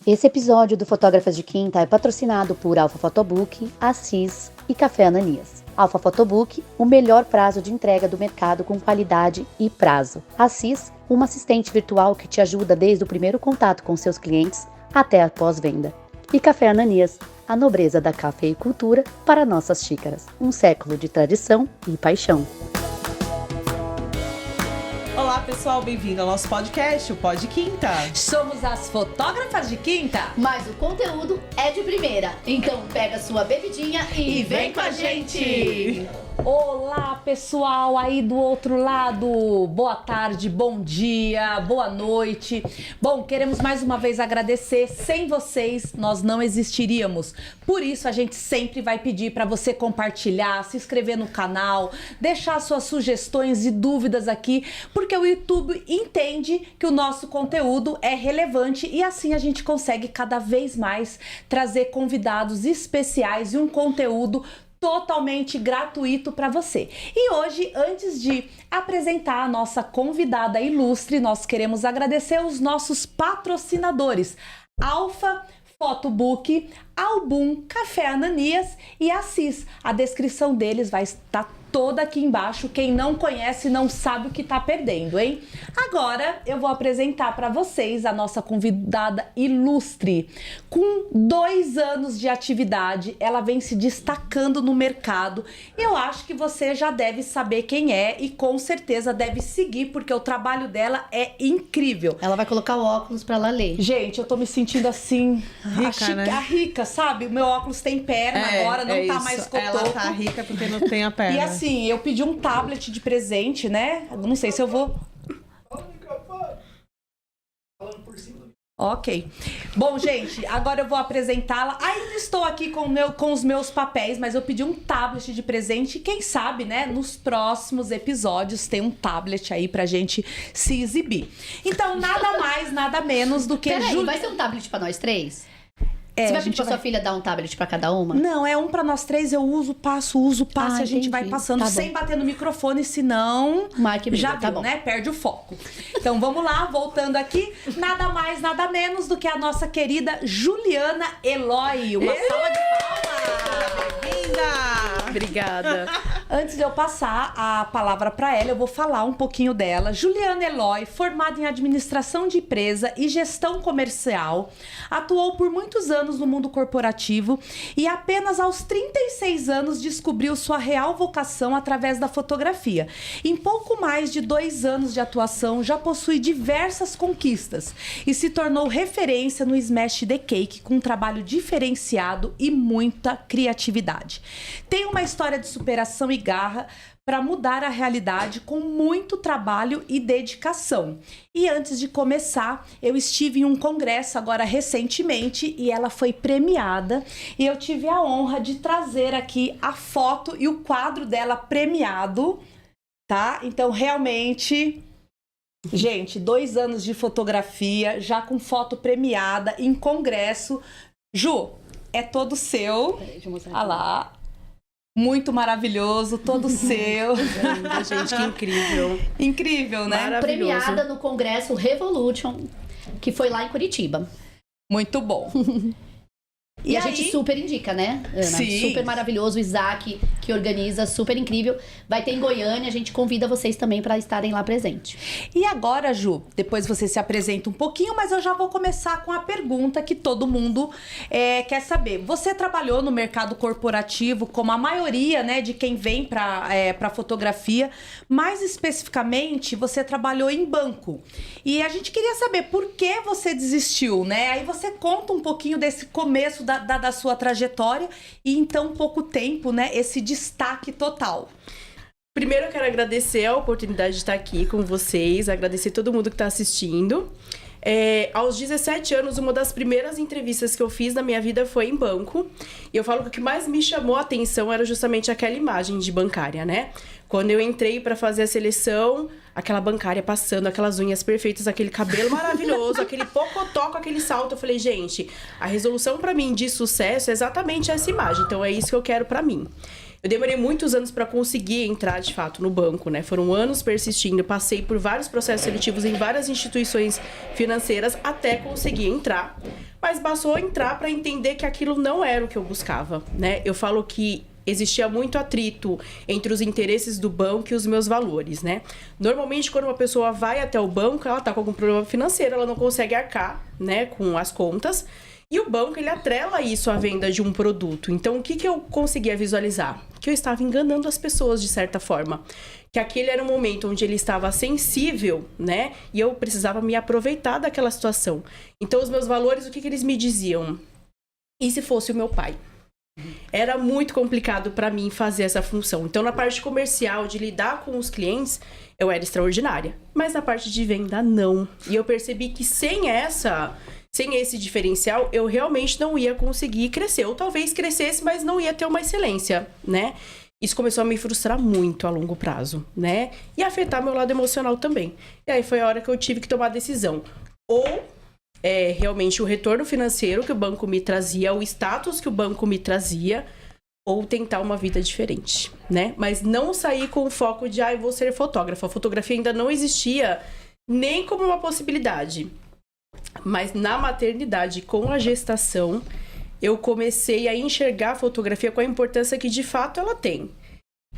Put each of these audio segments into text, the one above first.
Esse episódio do Fotógrafas de Quinta é patrocinado por Alfa Photobook, Assis e Café Ananias. Alfa Photobook, o melhor prazo de entrega do mercado com qualidade e prazo. Assis, uma assistente virtual que te ajuda desde o primeiro contato com seus clientes até a pós-venda. E Café Ananias, a nobreza da cafeicultura para nossas xícaras. Um século de tradição e paixão. Olá pessoal, bem-vindo ao nosso podcast, o Pod Quinta. Somos as fotógrafas de quinta, mas o conteúdo é de primeira. Então pega sua bebidinha e vem com a gente! Olá pessoal aí do outro lado, boa tarde, bom dia, boa noite. Bom, queremos mais uma vez agradecer, sem vocês nós não existiríamos. Por isso a gente sempre vai pedir para você compartilhar, se inscrever no canal, deixar suas sugestões e dúvidas aqui, porque o YouTube entende que o nosso conteúdo é relevante e assim a gente consegue cada vez mais trazer convidados especiais e um conteúdo totalmente gratuito para você. E hoje, antes de apresentar a nossa convidada ilustre, nós queremos agradecer os nossos patrocinadores, Alfa Photobook, Album, Café Ananias e Assis. A descrição deles vai estar toda aqui embaixo. Quem não conhece não sabe o que tá perdendo, hein? Agora eu vou apresentar para vocês a nossa convidada ilustre. Com 2 anos de atividade, ela vem se destacando no mercado. Eu acho que você já deve saber quem é e com certeza deve seguir, porque o trabalho dela é incrível. Ela vai colocar o óculos para ela ler. Gente, eu tô me sentindo assim, rica, né? A rica, sabe? O meu óculos tem perna agora, não tá mais cotoco. Ela tá rica porque não tem a perna. E assim, eu pedi um tablet de presente, né? Não sei se eu vou... Ok. Bom, gente, agora eu vou apresentá-la. Ainda estou aqui com os meus papéis, mas eu pedi um tablet de presente. E quem sabe, né, nos próximos episódios tem um tablet aí pra gente se exibir. Então, nada mais, nada menos do que... Peraí, vai ser um tablet pra nós 3? Você vai pedir pra sua filha dar um tablet pra cada uma? Não, é um pra nós 3, eu uso, passo e a gente vai passando sem bater no microfone, senão já viu, bom, né? Perde o foco. Então vamos lá, voltando aqui, nada mais, nada menos do que a nossa querida Juliana Eloy. Uma salva de palmas! Bem-vinda! Obrigada. Antes de eu passar a palavra para ela, eu vou falar um pouquinho dela. Juliana Eloy, formada em administração de empresa e gestão comercial, atuou por muitos anos no mundo corporativo e apenas aos 36 anos descobriu sua real vocação através da fotografia. Em pouco mais de 2 anos de atuação, já possui diversas conquistas e se tornou referência no Smash the Cake com um trabalho diferenciado e muita criatividade. Tem uma história de superação e garra para mudar a realidade com muito trabalho e dedicação. E antes de começar, eu estive em um congresso agora recentemente e ela foi premiada e eu tive a honra de trazer aqui a foto e o quadro dela premiado, tá? Então, realmente... Gente, 2 anos de fotografia, já com foto premiada em congresso. Ju, é todo seu. Olha lá. Muito maravilhoso, todo seu. Gente, que incrível. Incrível, né? Premiada no Congresso Revolution, que foi lá em Curitiba. Muito bom. E a gente super indica, né, Ana? Sim. Super maravilhoso, o Isaac, que organiza, super incrível. Vai ter em Goiânia, a gente convida vocês também para estarem lá presentes. E agora, Ju, depois você se apresenta um pouquinho, mas eu já vou começar com a pergunta que todo mundo quer saber. Você trabalhou no mercado corporativo, como a maioria, né, de quem vem para fotografia. Mais especificamente, você trabalhou em banco. E a gente queria saber por que você desistiu, né? Aí você conta um pouquinho desse começo da sua trajetória e em tão pouco tempo, né, esse destaque total. Primeiro eu quero agradecer a oportunidade de estar aqui com vocês, agradecer todo mundo que está assistindo. Aos 17 anos, uma das primeiras entrevistas que eu fiz na minha vida foi em banco. E eu falo que o que mais me chamou a atenção era justamente aquela imagem de bancária, né? Quando eu entrei para fazer a seleção, aquela bancária passando, aquelas unhas perfeitas, aquele cabelo maravilhoso, aquele pocotó com aquele salto. Eu falei, gente, a resolução para mim de sucesso é exatamente essa imagem. Então, é isso que eu quero para mim. Eu demorei muitos anos para conseguir entrar, de fato, no banco, né? Foram anos persistindo. Eu passei por vários processos seletivos em várias instituições financeiras até conseguir entrar. Mas bastou entrar para entender que aquilo não era o que eu buscava, né? Eu falo que existia muito atrito entre os interesses do banco e os meus valores, né? Normalmente, quando uma pessoa vai até o banco, ela tá com algum problema financeiro, ela não consegue arcar, né, com as contas. E o banco, ele atrela isso à venda de um produto. Então, o que eu conseguia visualizar? Que eu estava enganando as pessoas, de certa forma. Que aquele era um momento onde ele estava sensível, né? E eu precisava me aproveitar daquela situação. Então, os meus valores, o que eles me diziam? E se fosse o meu pai? Era muito complicado para mim fazer essa função. Então, na parte comercial, de lidar com os clientes, eu era extraordinária. Mas na parte de venda, não. E eu percebi que sem esse diferencial, eu realmente não ia conseguir crescer. Ou talvez crescesse, mas não ia ter uma excelência, né? Isso começou a me frustrar muito a longo prazo, né? E afetar meu lado emocional também. E aí foi a hora que eu tive que tomar a decisão. Ou realmente o retorno financeiro que o banco me trazia, o status que o banco me trazia, ou tentar uma vida diferente, né? Mas não sair com o foco de, eu vou ser fotógrafa. A fotografia ainda não existia nem como uma possibilidade. Mas na maternidade, com a gestação, eu comecei a enxergar a fotografia com a importância que de fato ela tem.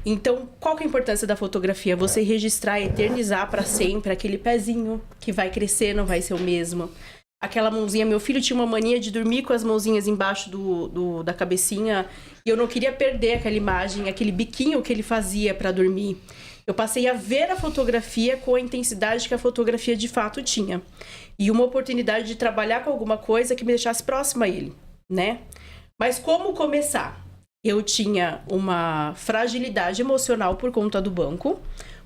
Então, qual que é a importância da fotografia? Você registrar, eternizar para sempre aquele pezinho que vai crescer, não vai ser o mesmo. Aquela mãozinha, meu filho tinha uma mania de dormir com as mãozinhas embaixo da cabecinha e eu não queria perder aquela imagem, aquele biquinho que ele fazia para dormir. Eu passei a ver a fotografia com a intensidade que a fotografia de fato tinha. E uma oportunidade de trabalhar com alguma coisa que me deixasse próxima a ele, né? Mas como começar? Eu tinha uma fragilidade emocional por conta do banco,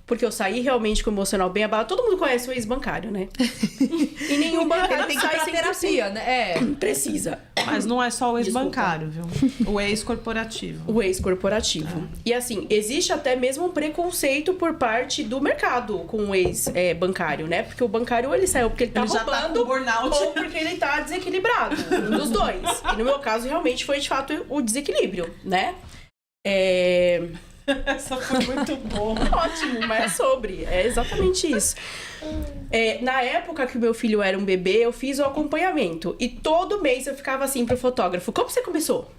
porque eu saí realmente com o emocional bem abalado. Todo mundo conhece o ex-bancário, né? E nenhum bancário tem que ir sai pra sem terapia, né? Precisa. Mas não é só o ex-bancário, viu? O ex-corporativo. O ex-corporativo. E assim, existe até mesmo um preconceito por parte do mercado com o ex-bancário, né? Porque o bancário, ele saiu porque ele tá já tá roubando com burnout. ou porque ele tá desequilibrado. Um dos dois. E no meu caso, realmente foi de fato o desequilíbrio, né? Essa foi muito boa. Ótimo, mas é exatamente isso. Na época que o meu filho era um bebê, eu fiz o acompanhamento. E todo mês eu ficava assim pro fotógrafo: como você começou?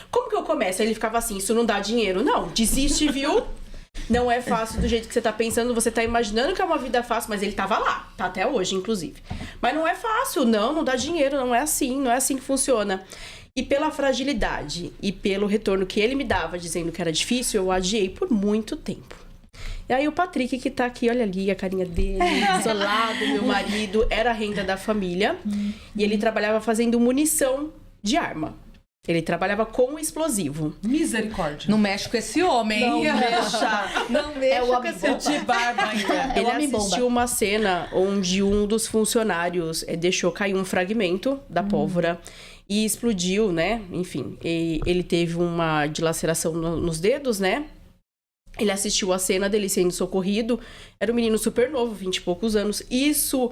Como que eu começo? Aí ele ficava assim: isso não dá dinheiro. Não, desiste, viu? Não é fácil do jeito que você tá pensando. Você tá imaginando que é uma vida fácil, mas ele tava lá. Tá até hoje, inclusive. Mas não é fácil, não dá dinheiro. Não é assim que funciona. E pela fragilidade e pelo retorno que ele me dava, dizendo que era difícil, eu adiei por muito tempo. E aí o Patrick, que tá aqui, olha ali a carinha dele, isolado, meu marido, era a renda da família. E ele trabalhava fazendo munição de arma. Ele trabalhava com explosivo. Misericórdia. Não mexe com esse homem, hein? Não mexa o com esse homem-bomba. de barba ainda. Ele assistiu uma cena onde um dos funcionários deixou cair um fragmento da pólvora e explodiu, né? Enfim, ele teve uma dilaceração nos dedos, né? Ele assistiu a cena dele sendo socorrido. Era um menino super novo, 20 e poucos anos. Isso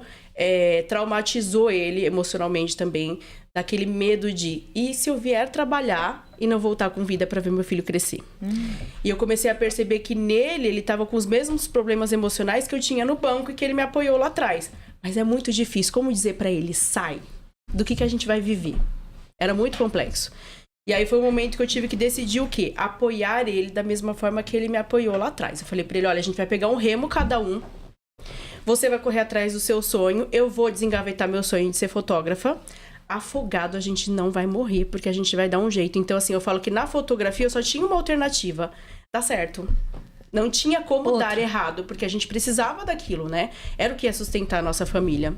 traumatizou ele emocionalmente também, daquele medo de: e se eu vier trabalhar e não voltar com vida para ver meu filho crescer? E eu comecei a perceber que nele, ele estava com os mesmos problemas emocionais que eu tinha no banco e que ele me apoiou lá atrás. Mas é muito difícil. Como dizer para ele: sai, do que a gente vai viver? Era muito complexo. E aí foi o momento que eu tive que decidir o quê? Apoiar ele da mesma forma que ele me apoiou lá atrás. Eu falei pra ele: olha, a gente vai pegar um remo cada um. Você vai correr atrás do seu sonho. Eu vou desengavetar meu sonho de ser fotógrafa. Afogado a gente não vai morrer, porque a gente vai dar um jeito. Então, assim, eu falo que na fotografia eu só tinha uma alternativa: dar certo. Não tinha como dar errado, porque a gente precisava daquilo, né? Era o que ia sustentar a nossa família.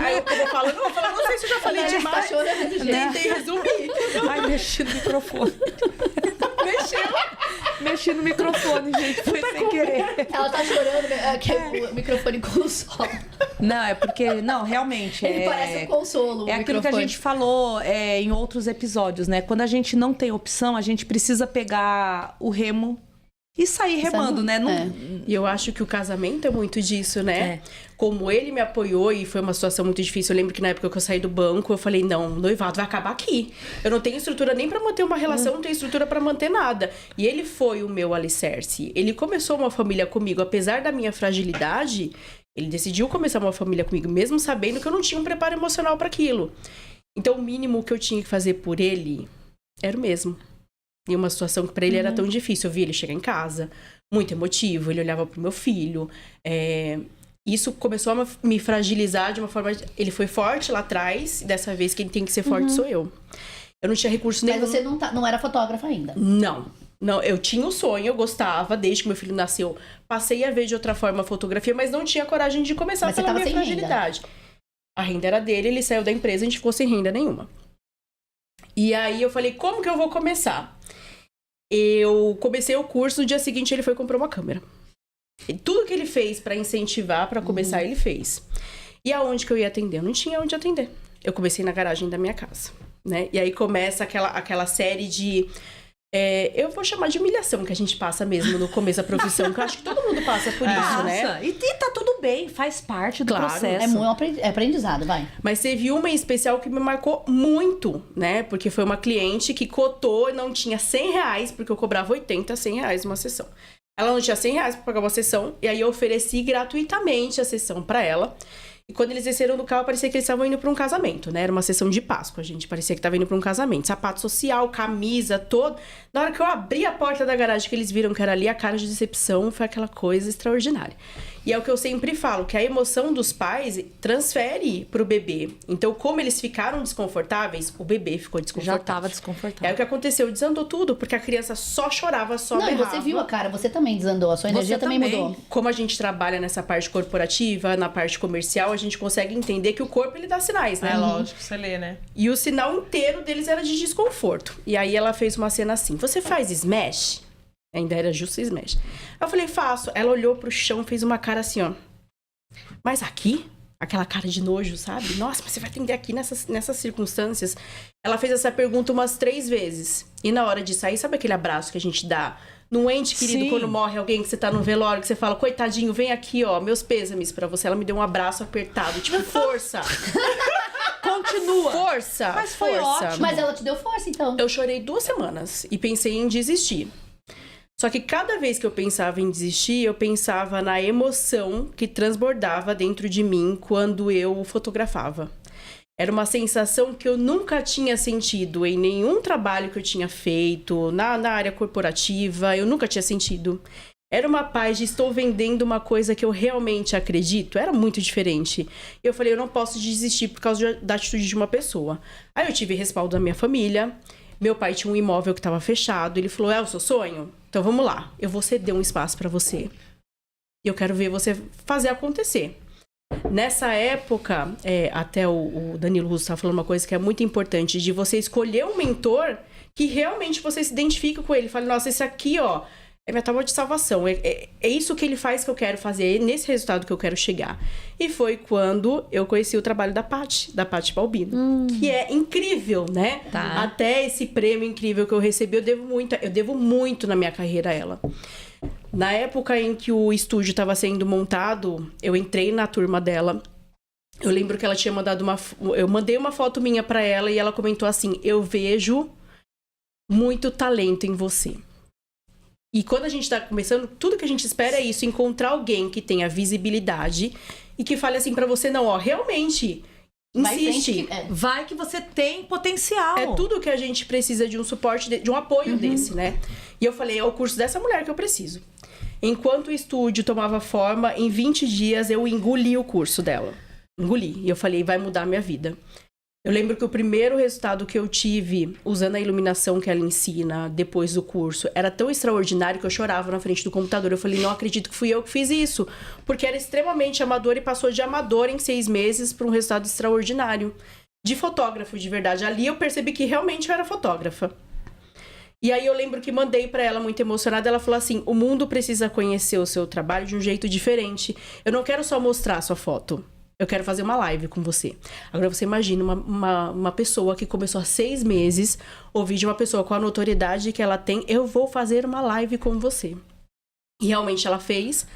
Aí eu vou falando, não sei se eu já falei demais. Tentei resumir. Ai, mexi no microfone. Mexi no microfone, gente. Foi sem querer. Ela tá chorando, que o microfone com o sol. Não, é porque... Não, realmente. Ele parece um consolo. É aquilo que a gente falou em outros episódios, né? Quando a gente não tem opção, a gente precisa pegar o remo e sair remando, né? E eu acho que o casamento é muito disso, né? É. Como ele me apoiou e foi uma situação muito difícil. Eu lembro que na época que eu saí do banco, eu falei, não, o noivado vai acabar aqui. Eu não tenho estrutura nem pra manter uma relação, não tenho estrutura pra manter nada. E ele foi o meu alicerce. Ele começou uma família comigo, apesar da minha fragilidade, ele decidiu começar uma família comigo, mesmo sabendo que eu não tinha um preparo emocional pra aquilo. Então, o mínimo que eu tinha que fazer por ele era o mesmo. Em uma situação que pra ele era tão difícil. Eu vi ele chegar em casa, muito emotivo, ele olhava pro meu filho. Isso começou a me fragilizar de uma forma... Ele foi forte lá atrás, e dessa vez quem tem que ser forte sou eu. Eu não tinha recurso nenhum. Mas você não era fotógrafa ainda? Não, eu tinha um sonho, eu gostava, desde que meu filho nasceu. Passei a ver de outra forma a fotografia, mas não tinha coragem de começar Mas você pela tava minha sem fragilidade. A renda era dele, ele saiu da empresa, a gente ficou sem renda nenhuma. E aí eu falei, como que eu vou começar? Eu comecei o curso, no dia seguinte ele foi e comprou uma câmera. E tudo que ele fez pra incentivar, pra começar, ele fez. E aonde que eu ia atender? Eu não tinha onde atender. Eu comecei na garagem da minha casa, né? E aí começa aquela série de... eu vou chamar de humilhação que a gente passa mesmo no começo da profissão, que eu acho que todo mundo passa por isso, né? E tá tudo bem, faz parte do processo. É muito aprendizado, vai. Mas teve uma em especial que me marcou muito, né? Porque foi uma cliente que cotou e não tinha R$100, porque eu cobrava 80, R$100 uma sessão. Ela não tinha R$100 pra pagar uma sessão, e aí eu ofereci gratuitamente a sessão pra ela. E quando eles desceram do carro, parecia que eles estavam indo pra um casamento, né? Era uma sessão de Páscoa, gente. Parecia que tava indo pra um casamento. Sapato social, camisa, todo. Na hora que eu abri a porta da garagem, que eles viram que era ali, a cara de decepção foi aquela coisa extraordinária. E é o que eu sempre falo, que a emoção dos pais transfere pro bebê. Então, como eles ficaram desconfortáveis, o bebê ficou desconfortável. Já tava desconfortável. É o que aconteceu, desandou tudo, porque a criança só chorava, só Não, e berrava. você viu a cara, você também desandou, a sua energia também mudou. Como a gente trabalha nessa parte corporativa, na parte comercial, a gente consegue entender que o corpo, ele dá sinais, né? É lógico, você lê, né? E o sinal inteiro deles era de desconforto. E aí ela fez uma cena assim, você faz smash? Ainda era justo smash. Eu falei, faço. Ela olhou pro chão, fez uma cara assim, ó. Mas aqui? Aquela cara de nojo, sabe? Nossa, mas você vai atender aqui nessas circunstâncias? Ela fez essa pergunta umas 3 vezes. E na hora de sair, sabe aquele abraço que a gente dá num ente querido? Sim. Quando morre alguém, que você tá no velório, que você fala, coitadinho, vem aqui, ó, meus pêsames pra você. Ela me deu um abraço apertado, tipo, força. Continua. Força. Mas foi força. ótimo. Mas ela te deu força, então. Eu chorei 2 semanas e pensei em desistir. Só que cada vez que eu pensava em desistir, eu pensava na emoção que transbordava dentro de mim quando eu fotografava. Era uma sensação que eu nunca tinha sentido em nenhum trabalho que eu tinha feito, na área corporativa, eu nunca tinha sentido. Era uma paz de estou vendendo uma coisa que eu realmente acredito. Era muito diferente. Eu falei, eu não posso desistir por causa da atitude de uma pessoa. Aí eu tive respaldo da minha família. Meu pai tinha um imóvel que estava fechado. Ele falou, é o seu sonho? Então vamos lá. Eu vou ceder um espaço para você. E eu quero ver você fazer acontecer. Nessa época, até o Danilo Russo estava falando uma coisa que é muito importante, de você escolher um mentor que realmente você se identifica com ele. Fala, nossa, esse aqui, ó, é minha tábua de salvação. É isso que ele faz que eu quero fazer, é nesse resultado que eu quero chegar. E foi quando eu conheci o trabalho da Paty Balbino. Que é incrível, né? Tá. Até esse prêmio incrível que eu recebi, eu devo muito na minha carreira a ela. Na época em que o estúdio estava sendo montado, eu entrei na turma dela. Eu lembro que ela tinha mandado eu mandei uma foto minha para ela e ela comentou assim, eu vejo muito talento em você. E quando a gente tá começando, tudo que a gente espera é isso, encontrar alguém que tenha visibilidade e que fale assim pra você, não, ó, realmente, insiste. Vai que você tem potencial. É tudo que a gente precisa de um suporte, de um apoio desse, né? E eu falei, é o curso dessa mulher que eu preciso. Enquanto o estúdio tomava forma, em 20 dias eu engoli o curso dela. Engoli. E eu falei, vai mudar a minha vida. Eu lembro que o primeiro resultado que eu tive usando a iluminação que ela ensina depois do curso era tão extraordinário que eu chorava na frente do computador. Eu falei, não acredito que fui eu que fiz isso. Porque era extremamente amador e passou de amador em 6 meses para um resultado extraordinário. De fotógrafo, de verdade. Ali eu percebi que realmente eu era fotógrafa. E aí eu lembro que mandei para ela muito emocionada. Ela falou assim, o mundo precisa conhecer o seu trabalho de um jeito diferente. Eu não quero só mostrar a sua foto. eu quero fazer uma live com você. Agora você imagina uma pessoa que começou há 6 meses, ouvir de uma pessoa com a notoriedade que ela tem, eu vou fazer uma live com você. E realmente ela fez,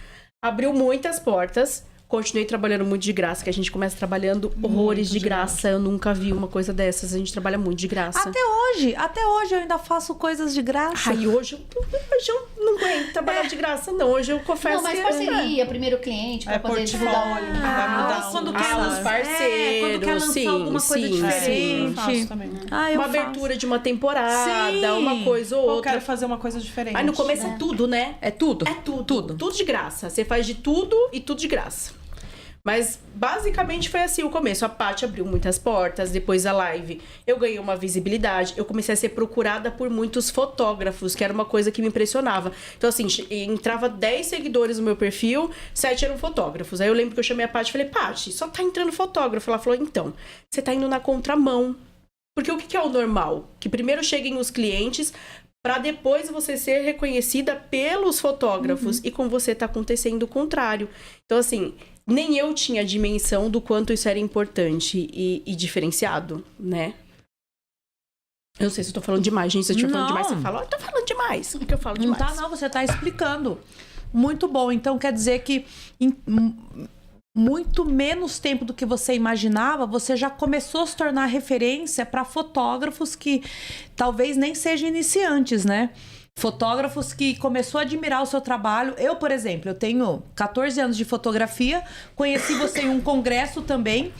abriu muitas portas. Continuei trabalhando muito de graça, que a gente começa trabalhando horrores de graça. Eu nunca vi uma coisa dessas. A gente trabalha muito de graça. Até hoje eu ainda faço coisas de graça. Ai, hoje eu não aguento trabalhar de graça, não. Hoje eu confesso Não, mas que... parceria, primeiro cliente, pra poder divulgar. Vai mudar quando um quer salário. lançar, parceiros, quando quer lançar alguma coisa diferente. Faço também. Eu uma abertura de uma temporada, Sim. uma coisa ou Eu outra. quero fazer uma coisa diferente. Aí no começo é tudo, né? É tudo? É tudo. Tudo de graça. Você faz de tudo e tudo de graça. Mas, basicamente, foi assim o começo. A Paty abriu muitas portas, depois a live. Eu ganhei uma visibilidade. Eu comecei a ser procurada por muitos fotógrafos, que era uma coisa que me impressionava. Então, assim, entrava 10 seguidores no meu perfil, 7 eram fotógrafos. Aí eu lembro que eu chamei a Paty e falei, Paty, só tá entrando fotógrafo. Ela falou, então, você tá indo na contramão. Porque o que é o normal? Que primeiro cheguem os clientes, para depois você ser reconhecida pelos fotógrafos. E com você tá acontecendo o contrário. Então, assim... Nem eu tinha a dimensão do quanto isso era importante e diferenciado, né? Eu não sei se eu tô falando demais, gente. Se eu estiver falando demais, você fala, eu tô falando demais. Porque eu falo demais. Não tá, não. Você tá explicando. Muito bom. Então, quer dizer que em muito menos tempo do que você imaginava, você já começou a se tornar referência para fotógrafos que talvez nem sejam iniciantes, né? Fotógrafos que começou a admirar o seu trabalho. Eu, por exemplo, eu tenho 14 anos de fotografia, conheci você em um congresso também.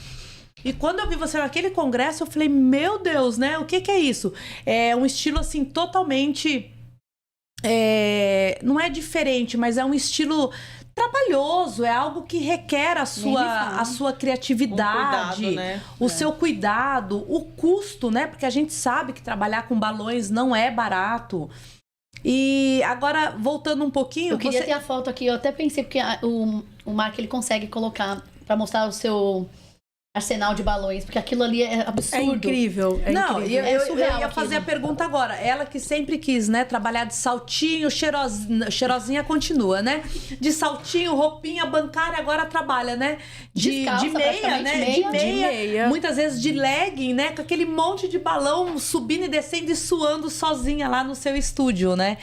E quando eu vi você naquele congresso, eu falei, meu Deus, né? O que é isso? É um estilo, assim, totalmente... não é diferente, mas é um estilo trabalhoso. É algo que requer a sua criatividade, cuidado, né? o seu cuidado, o custo, né? Porque a gente sabe que trabalhar com balões não é barato. E agora, voltando um pouquinho... Eu queria ter a foto aqui, eu até pensei, porque o Mark, ele consegue colocar pra mostrar o seu arsenal de balões, porque aquilo ali é absurdo. É incrível. Não, incrível. eu surreal ia fazer aquilo. a pergunta agora. Ela que sempre quis, né, trabalhar de saltinho, cheirosinha continua, né? De saltinho, roupinha bancária, agora trabalha, né? Descalça, de meia, né? praticamente De meia. meia. Muitas vezes de legging, né? Com aquele monte de balão subindo e descendo e suando sozinha lá no seu estúdio, né?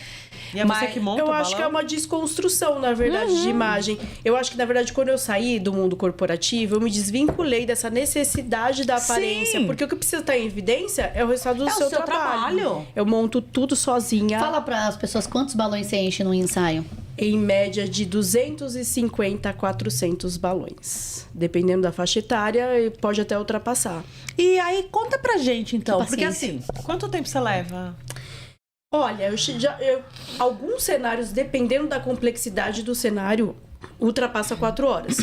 E é você que monta eu o acho balão? que é uma desconstrução, na verdade, de imagem. Eu acho que, na verdade, quando eu saí do mundo corporativo, eu me desvinculei dessa necessidade da aparência. Sim. Porque o que precisa estar em evidência é o resultado do seu trabalho. Eu monto tudo sozinha. Fala para as pessoas quantos balões você enche num ensaio. Em média de 250 a 400 balões. Dependendo da faixa etária, pode até ultrapassar. E aí, conta pra gente, então. Que Porque paciência. assim... Quanto tempo você leva? Olha, alguns cenários, dependendo da complexidade do cenário, ultrapassa 4 horas.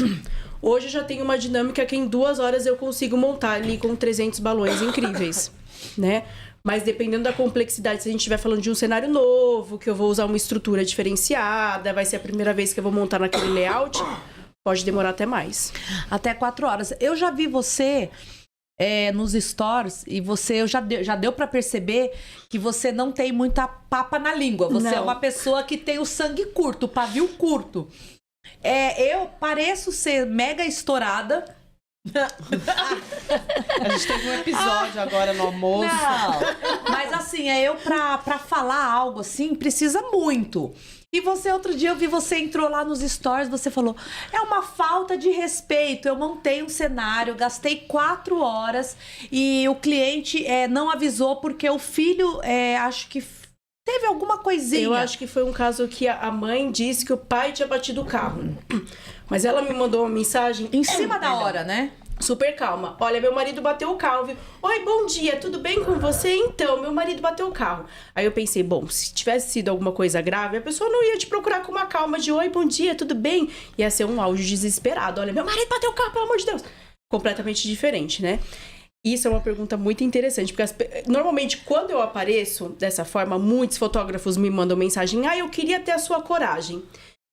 Hoje eu já tenho uma dinâmica que em 2 horas eu consigo montar ali com 300 balões incríveis, né? Mas dependendo da complexidade, se a gente estiver falando de um cenário novo, que eu vou usar uma estrutura diferenciada, vai ser a primeira vez que eu vou montar naquele layout, pode demorar até mais. Até 4 horas. Eu já vi você... nos stores, e você já deu pra perceber que você não tem muita papa na língua. Você Não. é uma pessoa que tem o sangue curto, o pavio curto. Eu pareço ser mega estourada. A gente teve um episódio agora no almoço. Não, mas assim, eu pra falar algo assim, precisa muito. E você, outro dia, eu vi você entrou lá nos stories, você falou, é uma falta de respeito, eu montei um cenário, gastei 4 horas e o cliente não avisou porque o filho, acho que teve alguma coisinha. Eu acho que foi um caso que a mãe disse que o pai tinha batido o carro. Mas ela me mandou uma mensagem... Em cima da hora, né? Super calma. Olha, meu marido bateu o carro, viu? Oi, bom dia, tudo bem com você? Então, meu marido bateu o carro. Aí eu pensei, bom, se tivesse sido alguma coisa grave, a pessoa não ia te procurar com uma calma de oi, bom dia, tudo bem? Ia ser um áudio desesperado. Olha, meu marido bateu o carro, pelo amor de Deus. Completamente diferente, né? Isso é uma pergunta muito interessante, porque normalmente quando eu apareço dessa forma, muitos fotógrafos me mandam mensagem, eu queria ter a sua coragem.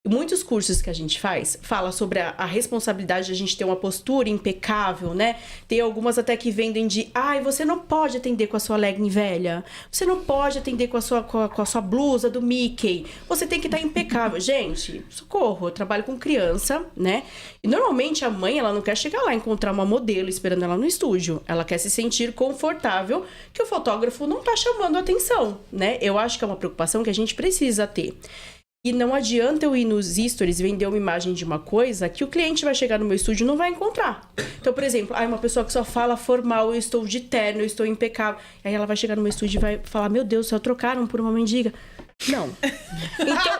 muitos cursos que a gente fala sobre a responsabilidade de a gente ter uma postura impecável, né? Tem algumas até que vendem de, você não pode atender com a sua legging velha, você não pode atender com a sua blusa do Mickey, você tem que estar impecável. Gente, socorro, eu trabalho com criança, né? E normalmente a mãe, ela não quer chegar lá e encontrar uma modelo esperando ela no estúdio, ela quer se sentir confortável que o fotógrafo não tá chamando a atenção, né? Eu acho que é uma preocupação que a gente precisa ter. E não adianta eu ir nos stories e vender uma imagem de uma coisa que o cliente vai chegar no meu estúdio e não vai encontrar. Então, por exemplo, uma pessoa que só fala formal, eu estou de terno, eu estou impecável. Aí ela vai chegar no meu estúdio e vai falar, meu Deus, só trocaram por uma mendiga. Não. Então,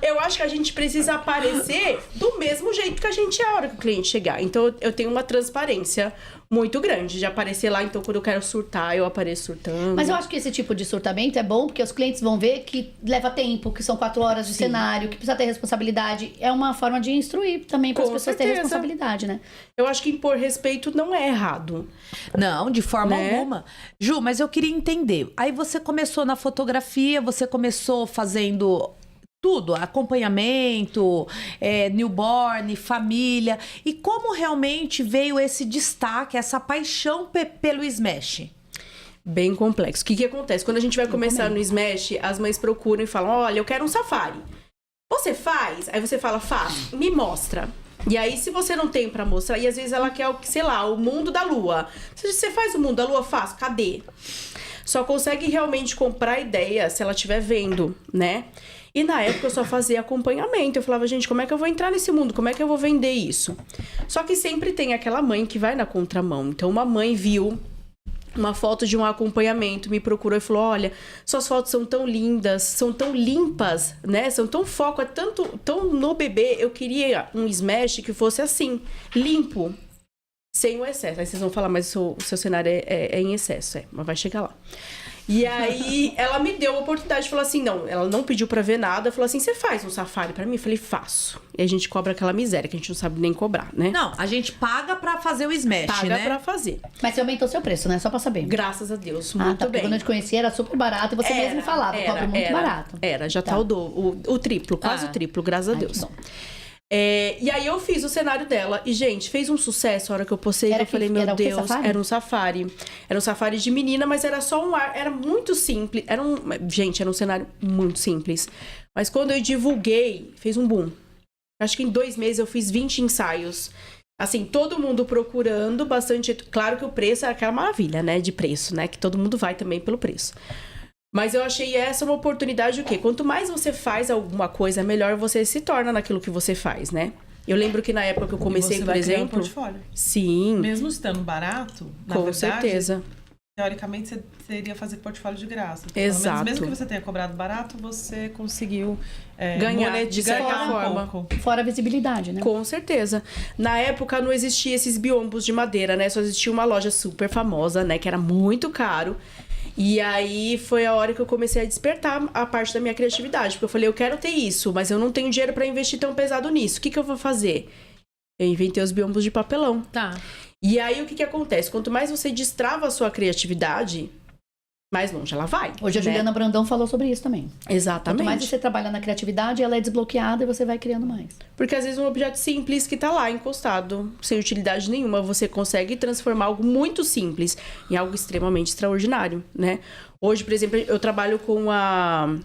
eu acho que a gente precisa aparecer do mesmo jeito que a gente é a hora que o cliente chegar. Então, eu tenho uma transparência muito grande de aparecer lá. Então, quando eu quero surtar, eu apareço surtando. Mas eu acho que esse tipo de surtamento é bom, porque os clientes vão ver que leva tempo, que são 4 horas de cenário, que precisa ter responsabilidade. É uma forma de instruir também para as pessoas terem responsabilidade, né? Eu acho que impor respeito não é errado. Não, de forma alguma. Ju, mas eu queria entender. Aí você começou na fotografia, você começou fazendo tudo, acompanhamento, newborn, família. E como realmente veio esse destaque, essa paixão pelo Smash? Bem complexo. O que acontece? Quando a gente vai começar no Smash, as mães procuram e falam, olha, eu quero um safari. Você faz? Aí você fala, faço. Me mostra. E aí, se você não tem pra mostrar, e às vezes ela quer, sei lá, o mundo da lua. Se você faz o mundo da lua, faço. Cadê? Só consegue realmente comprar a ideia se ela estiver vendo, né? E na época eu só fazia acompanhamento. Eu falava, gente, como é que eu vou entrar nesse mundo? Como é que eu vou vender isso? Só que sempre tem aquela mãe que vai na contramão. Então, uma mãe viu uma foto de um acompanhamento, me procurou e falou, olha, suas fotos são tão lindas, são tão limpas, né? São tão foco, tão no bebê. Eu queria um Smash que fosse assim, limpo, sem o excesso. Aí vocês vão falar, mas o seu cenário é em excesso. Mas vai chegar lá. E aí, ela me deu a oportunidade, falou assim, não, ela não pediu pra ver nada, falou assim, você faz um safari pra mim? Eu falei, faço. E a gente cobra aquela miséria, que a gente não sabe nem cobrar, né? Não, a gente paga pra fazer o Smash, paga né? pra fazer. Mas você aumentou seu preço, né? Só pra saber. Graças a Deus, muito porque bem. quando eu te conheci era super barato e você mesmo falava, cobra muito barato. Já tá o triplo, quase o triplo, graças a Deus. E aí eu fiz o cenário dela. E, gente, fez um sucesso a hora que eu postei. Eu falei, meu Deus, era um safari. Era um safari de menina, mas era só um ar. Era muito simples. Gente, era um cenário muito simples. Mas quando eu divulguei, fez um boom. Acho que em 2 meses eu fiz 20 ensaios. Assim, todo mundo procurando bastante. Claro que o preço é aquela maravilha, né? De preço, né? Que todo mundo vai também pelo preço. Mas eu achei essa uma oportunidade, o quê? Quanto mais você faz alguma coisa, melhor você se torna naquilo que você faz, né? Eu lembro que na época que eu comecei, por exemplo... Um portfólio. Sim. Mesmo estando barato, com certeza. Teoricamente, você iria fazer portfólio de graça. Exato. Mesmo que você tenha cobrado barato, você conseguiu ganhar de certa forma. Fora a visibilidade, né? Com certeza. Na época não existia esses biombos de madeira, né? Só existia uma loja super famosa, né? Que era muito caro. E aí foi a hora que eu comecei a despertar a parte da minha criatividade. Porque eu falei, eu quero ter isso, mas eu não tenho dinheiro pra investir tão pesado nisso. O que eu vou fazer? Eu inventei os biombos de papelão. Tá. E aí o que acontece? Quanto mais você destrava a sua criatividade, mais longe ela vai. Hoje a Juliana Brandão falou sobre isso também. Exatamente. Quanto mais você trabalha na criatividade, ela é desbloqueada e você vai criando mais. Porque às vezes um objeto simples que tá lá encostado, sem utilidade nenhuma, você consegue transformar algo muito simples em algo extremamente extraordinário, né? Hoje, por exemplo, eu trabalho com a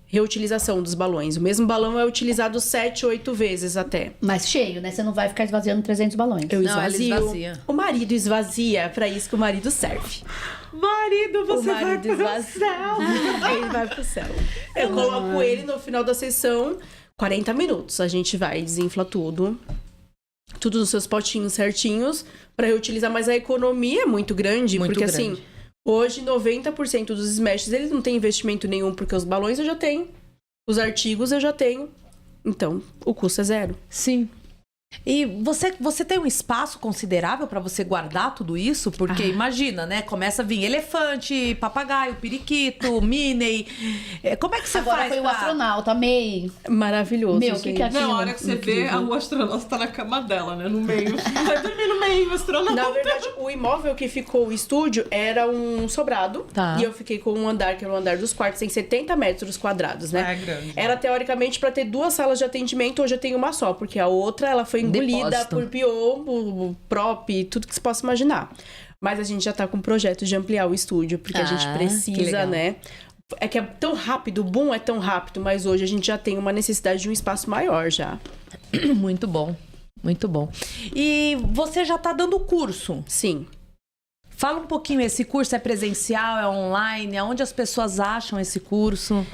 reutilização dos balões. O mesmo balão é utilizado 7, 8 vezes até. Mas cheio, né? Você não vai ficar esvaziando 300 balões. Eu esvazio. O marido esvazia, é pra isso que o marido serve. Marido, você vai pro céu. Ele vai pro céu. Eu coloco ele no final da sessão, 40 minutos. A gente vai, desinfla tudo nos seus potinhos certinhos pra reutilizar. Mas a economia é muito grande, porque assim, hoje 90% dos smashes, eles não têm investimento nenhum, porque os balões eu já tenho, os artigos eu já tenho. Então, o custo é 0. Sim. E você tem um espaço considerável para você guardar tudo isso? Porque imagina, né? Começa a vir elefante, papagaio, periquito, Minnie. Como é que você Agora faz? foi o astronauta, amei. Maravilhoso, Meu, o que é aquilo? Não, a hora que você vê, o astronauta tá na cama dela, né? No meio. Vai dormir no meio, o astronauta. Na verdade, o imóvel que ficou o estúdio era um sobrado. Tá. E eu fiquei com um andar, que era o andar dos quartos, tem 70 metros quadrados, né? É grande. Era teoricamente pra ter 2 salas de atendimento, hoje eu tenho uma só, porque a outra ela foi engolida Depósito. por piombo, prop, tudo que você possa imaginar. Mas a gente já tá com um projeto de ampliar o estúdio, porque a gente que precisa, legal. né? É que é tão rápido, o boom é tão rápido, mas hoje a gente já tem uma necessidade de um espaço maior já. Muito bom, muito bom. E você já tá dando curso? Sim. Fala um pouquinho, esse curso é presencial, é online? Aonde as pessoas acham esse curso?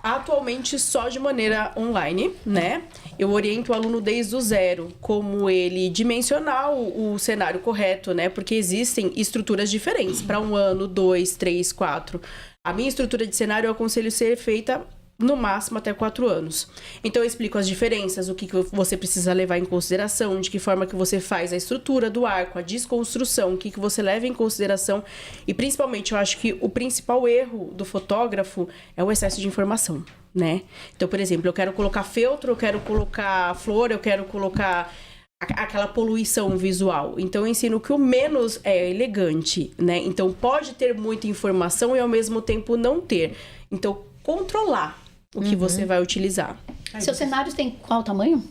Atualmente só de maneira online, né? Eu oriento o aluno desde o zero, como ele dimensionar o cenário correto, né? Porque existem estruturas diferentes para 1 ano, 2, 3, 4. A minha estrutura de cenário eu aconselho ser feita no máximo até 4 anos. Então eu explico as diferenças, o que você precisa levar em consideração, de que forma que você faz a estrutura do arco, a desconstrução, o que você leva em consideração. E principalmente eu acho que o principal erro do fotógrafo é o excesso de informação, né? Então, por exemplo, eu quero colocar feltro, eu quero colocar flor, eu quero colocar aquela poluição visual. Então eu ensino que o menos é elegante, né? Então pode ter muita informação e ao mesmo tempo não ter. Então controlar o que você vai utilizar. Seus cenários têm qual tamanho?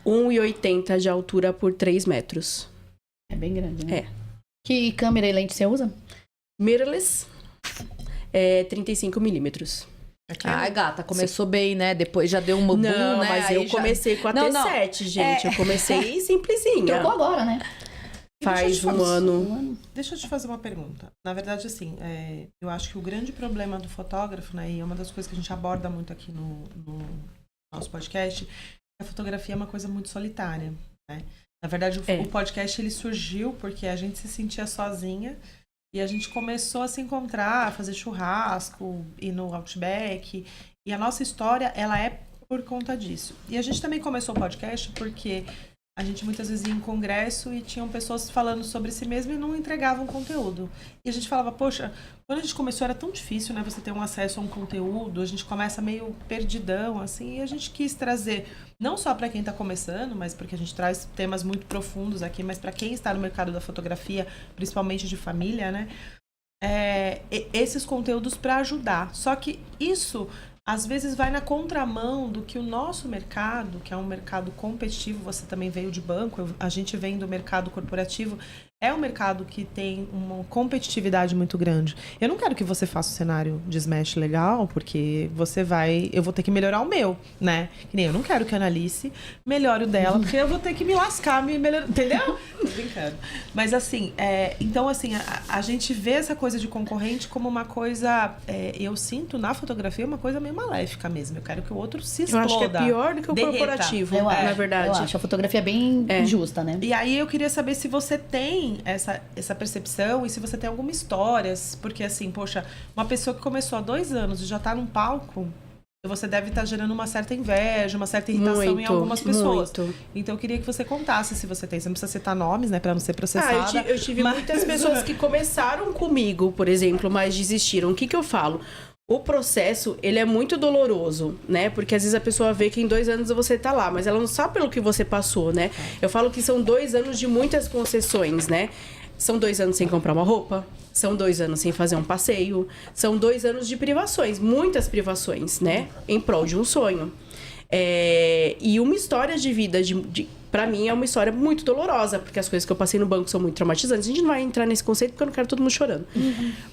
1,80 de altura por 3 metros. É bem grande, né? É. Que câmera e lente você usa? Mirrorless, 35 milímetros. Ai, gata, começou bem, né? Depois já deu um boom, Não, né? mas Aí eu comecei com a T7, gente. Eu comecei simplesinha. Trocou agora, né? Faz um ano. Deixa eu te fazer uma pergunta. Na verdade, assim, eu acho que o grande problema do fotógrafo, né, e é uma das coisas que a gente aborda muito aqui no nosso podcast, é a fotografia é uma coisa muito solitária, né? Na verdade, o podcast, ele surgiu porque a gente se sentia sozinha e a gente começou a se encontrar, a fazer churrasco, ir no Outback. E a nossa história, ela é por conta disso. E a gente também começou o podcast porque a gente muitas vezes ia em congresso e tinham pessoas falando sobre si mesmo e não entregavam conteúdo. E a gente falava, poxa, quando a gente começou era tão difícil, né? Você ter um acesso a um conteúdo, a gente começa meio perdidão, assim, e a gente quis trazer, não só para quem está começando, mas porque a gente traz temas muito profundos aqui, mas para quem está no mercado da fotografia, principalmente de família, né? Esses conteúdos para ajudar. Só que isso às vezes vai na contramão do que o nosso mercado, que é um mercado competitivo, você também veio de banco, a gente vem do mercado corporativo, é um mercado que tem uma competitividade muito grande. Eu não quero que você faça um cenário de smash legal, porque eu vou ter que melhorar o meu, né? Que nem eu não quero que a Analice melhore o dela, porque eu vou ter que me lascar, entendeu? Tô brincando. Mas assim, então assim, a gente vê essa coisa de concorrente como uma coisa, eu sinto na fotografia uma coisa meio maléfica mesmo. Eu quero que o outro se exploda. Eu acho que é pior do que o derreta. corporativo, na verdade. Eu acho a fotografia bem justa, né? E aí eu queria saber se você tem essa percepção e se você tem alguma história, porque assim, poxa, uma pessoa que começou há 2 anos e já tá num palco, você deve estar gerando uma certa inveja, uma certa irritação em algumas pessoas. Muito. Então eu queria que você contasse se você tem. Você não precisa citar nomes, né, pra não ser processada. Eu tive muitas pessoas que começaram comigo, por exemplo, mas desistiram. O que eu falo? O processo, ele é muito doloroso, né? Porque às vezes a pessoa vê que em 2 anos você tá lá, mas ela não sabe pelo que você passou, né? Eu falo que são 2 anos de muitas concessões, né? São 2 anos sem comprar uma roupa, são 2 anos sem fazer um passeio, são 2 anos de privações, muitas privações, né? Em prol de um sonho. E uma história de vida, pra mim, é uma história muito dolorosa, porque as coisas que eu passei no banco são muito traumatizantes. A gente não vai entrar nesse conceito porque eu não quero todo mundo chorando.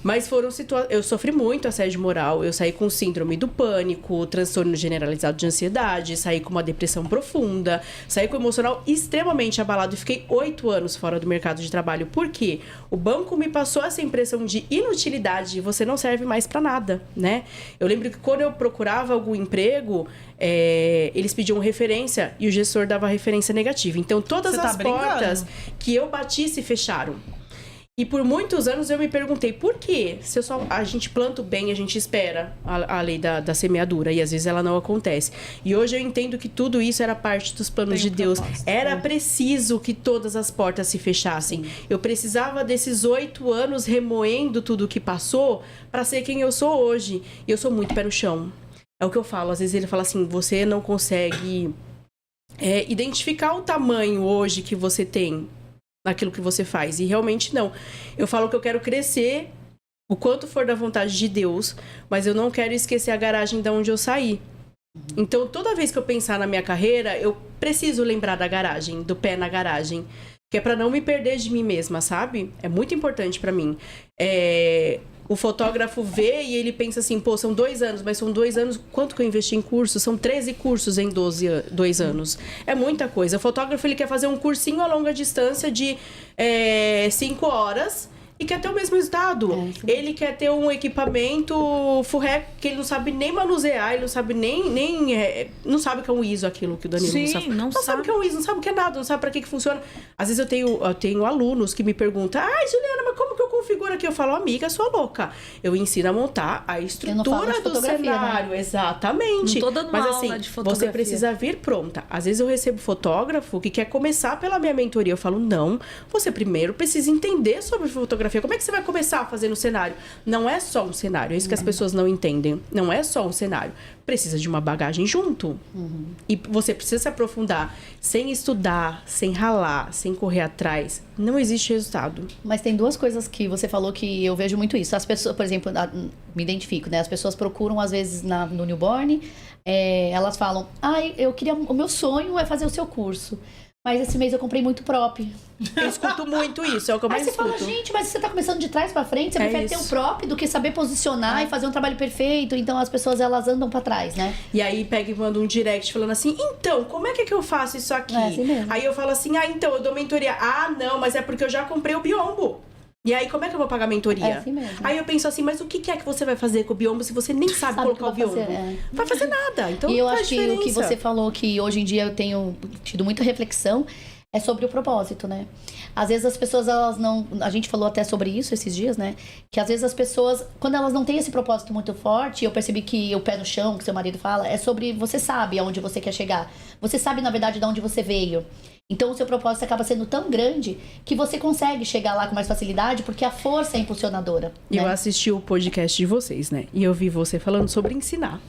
Mas foram situações... Eu sofri muito assédio moral, eu saí com síndrome do pânico, transtorno generalizado de ansiedade, saí com uma depressão profunda, saí com o emocional extremamente abalado e fiquei 8 anos fora do mercado de trabalho. Por quê? O banco me passou essa impressão de inutilidade, você não serve mais pra nada, né? Eu lembro que quando eu procurava algum emprego, eles pediam referência e o gestor dava referência negativa. Então, todas as portas que eu bati se fecharam. E por muitos anos eu me perguntei, por quê? Se a gente planta o bem, a gente espera a lei da semeadura, e às vezes ela não acontece. E hoje eu entendo que tudo isso era parte dos planos de Deus. Era preciso que todas as portas se fechassem. Sim. Eu precisava desses 8 anos remoendo tudo o que passou para ser quem eu sou hoje. E eu sou muito pé no chão. É o que eu falo. Às vezes ele fala assim, você não consegue identificar o tamanho hoje que você tem naquilo que você faz. E realmente não. Eu falo que eu quero crescer o quanto for da vontade de Deus, mas eu não quero esquecer a garagem de onde eu saí. Então, toda vez que eu pensar na minha carreira, eu preciso lembrar da garagem, do pé na garagem. Que é pra não me perder de mim mesma, sabe? É muito importante pra mim. O fotógrafo vê e ele pensa assim, pô, são 2 anos, mas são 2 anos, quanto que eu investi em curso? São 13 cursos em 2 anos. É muita coisa. O fotógrafo, ele quer fazer um cursinho a longa distância de 5 horas e quer ter o mesmo resultado. Ele quer ter um equipamento full rec que ele não sabe nem manusear, ele não sabe não sabe o que é um ISO, aquilo que o Danilo não sabe. Não sabe o que é um ISO, não sabe o que é nada, não sabe pra que funciona. Às vezes eu tenho alunos que me perguntam, Juliana, mas como que eu configuro aqui? Eu falo, amiga, sua louca. Eu ensino a montar a estrutura do cenário. Né? Exatamente. Não tô dando mas aula assim, de fotografia. você precisa vir pronta. Às vezes eu recebo fotógrafo que quer começar pela minha mentoria. Eu falo, não, você primeiro precisa entender sobre fotografia. Como é que você vai começar a fazer no cenário? Não é só um cenário, é isso que as pessoas não entendem. Não é só um cenário. Precisa de uma bagagem junto. E você precisa se aprofundar. Sem estudar, sem ralar, sem correr atrás, não existe resultado. Mas tem 2 coisas que você falou que eu vejo muito isso. As pessoas, por exemplo, me identifico, né? As pessoas procuram, às vezes, no newborn, elas falam, o meu sonho é fazer o seu curso. Mas esse mês eu comprei muito prop. Eu escuto muito isso, é o que eu mais escuto. Aí você fala, gente, mas você tá começando de trás pra frente, você prefere ter um prop do que saber posicionar e fazer um trabalho perfeito. Então as pessoas, elas andam pra trás, né? E aí pega e manda um direct falando assim, então, como é que eu faço isso aqui? Assim mesmo. Aí eu falo assim, então, eu dou mentoria. Não, mas é porque eu já comprei o biombo. E aí, como é que eu vou pagar a mentoria? É assim mesmo. Aí eu penso assim, mas o que é que você vai fazer com o biombo se você nem sabe colocar o biombo? Não vai fazer nada. Então, e eu acho que o que você falou, que hoje em dia eu tenho tido muita reflexão, é sobre o propósito, né? Às vezes as pessoas, elas não... A gente falou até sobre isso esses dias, né? Que às vezes as pessoas, quando elas não têm esse propósito muito forte, eu percebi que o pé no chão, que seu marido fala, é sobre você sabe aonde você quer chegar. Você sabe, na verdade, de onde você veio. Então o seu propósito acaba sendo tão grande que você consegue chegar lá com mais facilidade, porque a força é impulsionadora. Eu assisti o podcast de vocês, né? E eu vi você falando sobre ensinar.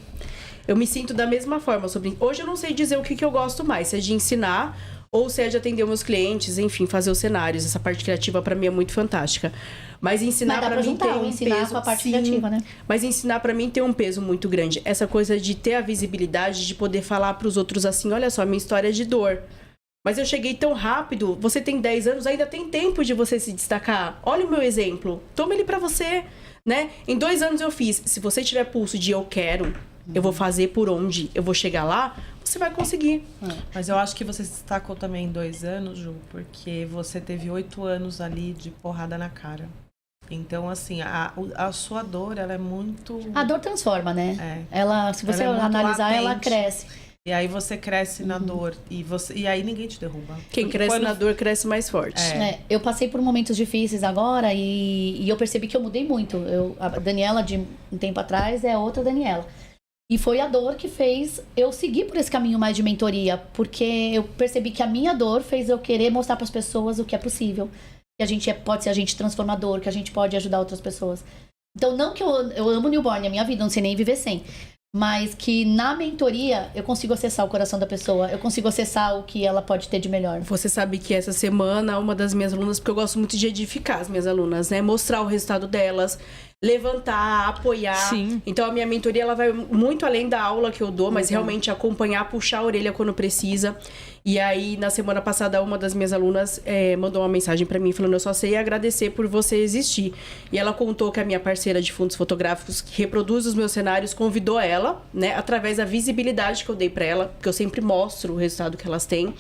Eu me sinto da mesma forma sobre... Hoje eu não sei dizer o que eu gosto mais, se é de ensinar ou se é de atender meus clientes, enfim, fazer os cenários. Essa parte criativa pra mim é muito fantástica. Mas ensinar pra mim tem um peso... com a parte criativa, né? Mas ensinar pra mim tem um peso muito grande. Essa coisa de ter a visibilidade, de poder falar pros outros assim, olha só, minha história é de dor. Mas eu cheguei tão rápido, você tem 10 anos, ainda tem tempo de você se destacar. Olha o meu exemplo, toma ele pra você, né? Em 2 anos eu fiz. Se você tiver pulso de eu quero, eu vou fazer por onde eu vou chegar lá, você vai conseguir. Mas eu acho que você se destacou também em 2 anos, Ju, porque você teve 8 anos ali de porrada na cara. Então, assim, a sua dor, ela é muito... A dor transforma, né? Ela, se você analisar, latente. Ela cresce. E aí você cresce na dor e aí ninguém te derruba. Quem cresce na dor cresce mais forte. Eu passei por momentos difíceis agora e eu percebi que eu mudei muito. A Daniela de um tempo atrás é outra Daniela. E foi a dor que fez eu seguir por esse caminho mais de mentoria, porque eu percebi que a minha dor fez eu querer mostrar para as pessoas o que é possível, que a gente pode ser agente transformador, que a gente pode ajudar outras pessoas. Então, não que eu amo newborn, a minha vida, não sei nem viver sem. Mas que na mentoria eu consigo acessar o coração da pessoa, eu consigo acessar o que ela pode ter de melhor. Você sabe que essa semana uma das minhas alunas, porque eu gosto muito de edificar as minhas alunas, né? Mostrar o resultado delas, levantar, apoiar. Sim. Então a minha mentoria ela vai muito além da aula que eu dou, mas realmente acompanhar, puxar a orelha quando precisa. E aí na semana passada uma das minhas alunas mandou uma mensagem pra mim falando: eu só sei agradecer por você existir. E ela contou que a minha parceira de fundos fotográficos que reproduz os meus cenários convidou ela, né, através da visibilidade que eu dei pra ela, porque eu sempre mostro o resultado que elas têm.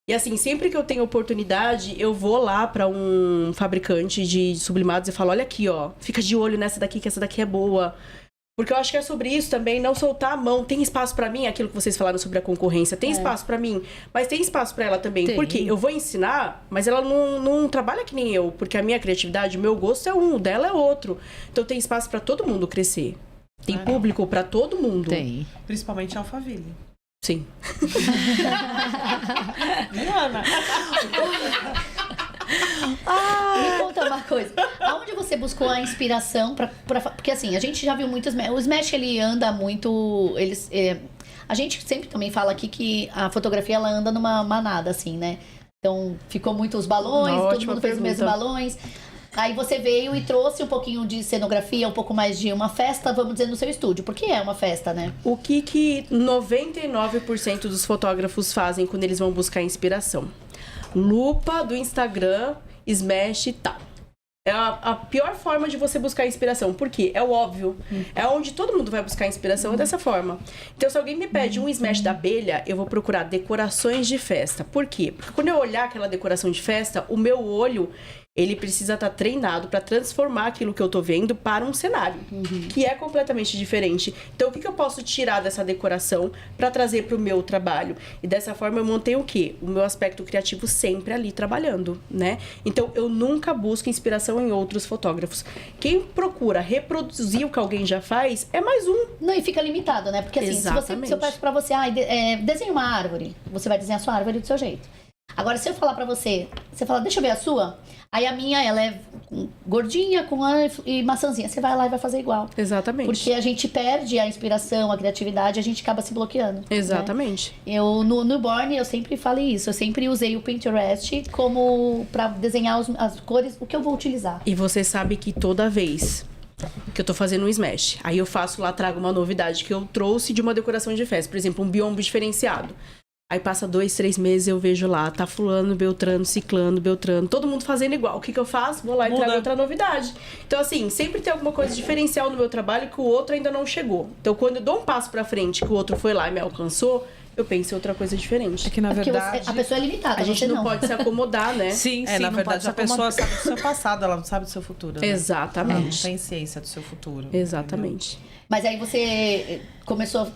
E assim, sempre que eu tenho oportunidade, eu vou lá pra um fabricante de sublimados e falo: olha aqui, ó, fica de olho nessa daqui, que essa daqui é boa. Porque eu acho que é sobre isso também, não soltar a mão. Tem espaço pra mim, aquilo que vocês falaram sobre a concorrência. Tem espaço pra mim, mas tem espaço pra ela também. Tem. Porque eu vou ensinar, mas ela não trabalha que nem eu. Porque a minha criatividade, o meu gosto é um, o dela é outro. Então tem espaço pra todo mundo crescer. Tem público pra todo mundo. Tem. Principalmente Alphaville. Sim. Diana. Me conta uma coisa. Aonde você buscou a inspiração pra... Porque assim, a gente já viu muitos... O Smash, ele anda muito... A gente sempre também fala aqui que a fotografia, ela anda numa manada, assim, né? Então, ficou muito os balões, todo Ótima mundo fez os mesmos pergunta. balões. Aí você veio e trouxe um pouquinho de cenografia, um pouco mais de uma festa, vamos dizer, no seu estúdio. Porque é uma festa, né? O que 99% dos fotógrafos fazem quando eles vão buscar inspiração? Lupa do Instagram, Smash e tal. É a pior forma de você buscar inspiração. Por quê? É o óbvio. É onde todo mundo vai buscar inspiração, é dessa forma. Então, se alguém me pede um Smash da abelha, eu vou procurar decorações de festa. Por quê? Porque quando eu olhar aquela decoração de festa, o meu olho... ele precisa estar treinado para transformar aquilo que eu tô vendo para um cenário, que é completamente diferente. Então, o que eu posso tirar dessa decoração para trazer para o meu trabalho? E dessa forma, eu mantenho o quê? O meu aspecto criativo sempre ali trabalhando, né? Então, eu nunca busco inspiração em outros fotógrafos. Quem procura reproduzir o que alguém já faz, é mais um. Não, e fica limitado, né? Porque assim, Exatamente. se eu peço pra você, desenha uma árvore, você vai desenhar a sua árvore do seu jeito. Agora, se eu falar pra você, você fala, deixa eu ver a sua. Aí a minha, ela é gordinha e maçãzinha. Você vai lá e vai fazer igual. Exatamente. Porque a gente perde a inspiração, a criatividade, a gente acaba se bloqueando. Exatamente. Né? Eu, no Newborn, eu sempre falei isso. Eu sempre usei o Pinterest como pra desenhar as cores, o que eu vou utilizar. E você sabe que toda vez que eu tô fazendo um Smash, aí eu faço lá, trago uma novidade que eu trouxe de uma decoração de festa. Por exemplo, um biombo diferenciado. Aí passa 2, 3 meses, eu vejo lá, tá fulano, beltrano, ciclano, beltrano, todo mundo fazendo igual. O que eu faço? Vou lá e trago outra novidade. Então, assim, sempre tem alguma coisa diferencial no meu trabalho que o outro ainda não chegou. Então, quando eu dou um passo pra frente que o outro foi lá e me alcançou, eu penso em outra coisa diferente. É que, na Porque verdade... a pessoa é limitada, A gente você não pode se acomodar, né? Sim, sim, na não verdade, pode a pessoa se acomodar. sabe do seu passado, ela não sabe do seu futuro, né? Exatamente. Ela não tem ciência do seu futuro. Exatamente. Mas aí você começou...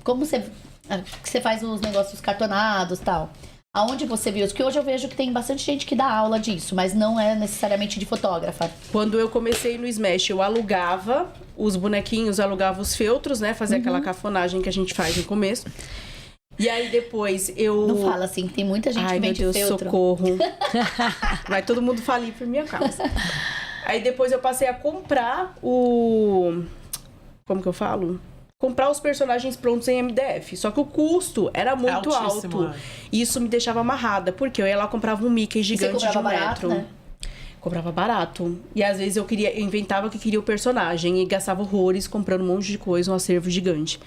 Como você faz os negócios cartonados e tal? Aonde você viu isso? Porque hoje eu vejo que tem bastante gente que dá aula disso, mas não é necessariamente de fotógrafa. Quando eu comecei no Smash, eu alugava os bonequinhos, alugava os feltros, né? Fazia aquela cafonagem que a gente faz no começo. E aí depois eu... Não fala assim, tem muita gente Ai, que meu vende Deus, feltro. socorro. Vai todo mundo falir por minha causa. Aí depois eu passei a comprar o... Como que eu falo? Comprar os personagens prontos em MDF. Só que o custo era muito altíssimo, alto. E isso me deixava amarrada. Porque eu ia lá, comprava um Mickey gigante de 1 barato, metro. né? Comprava barato. E às vezes eu inventava que queria o personagem e gastava horrores comprando um monte de coisa, um acervo gigante.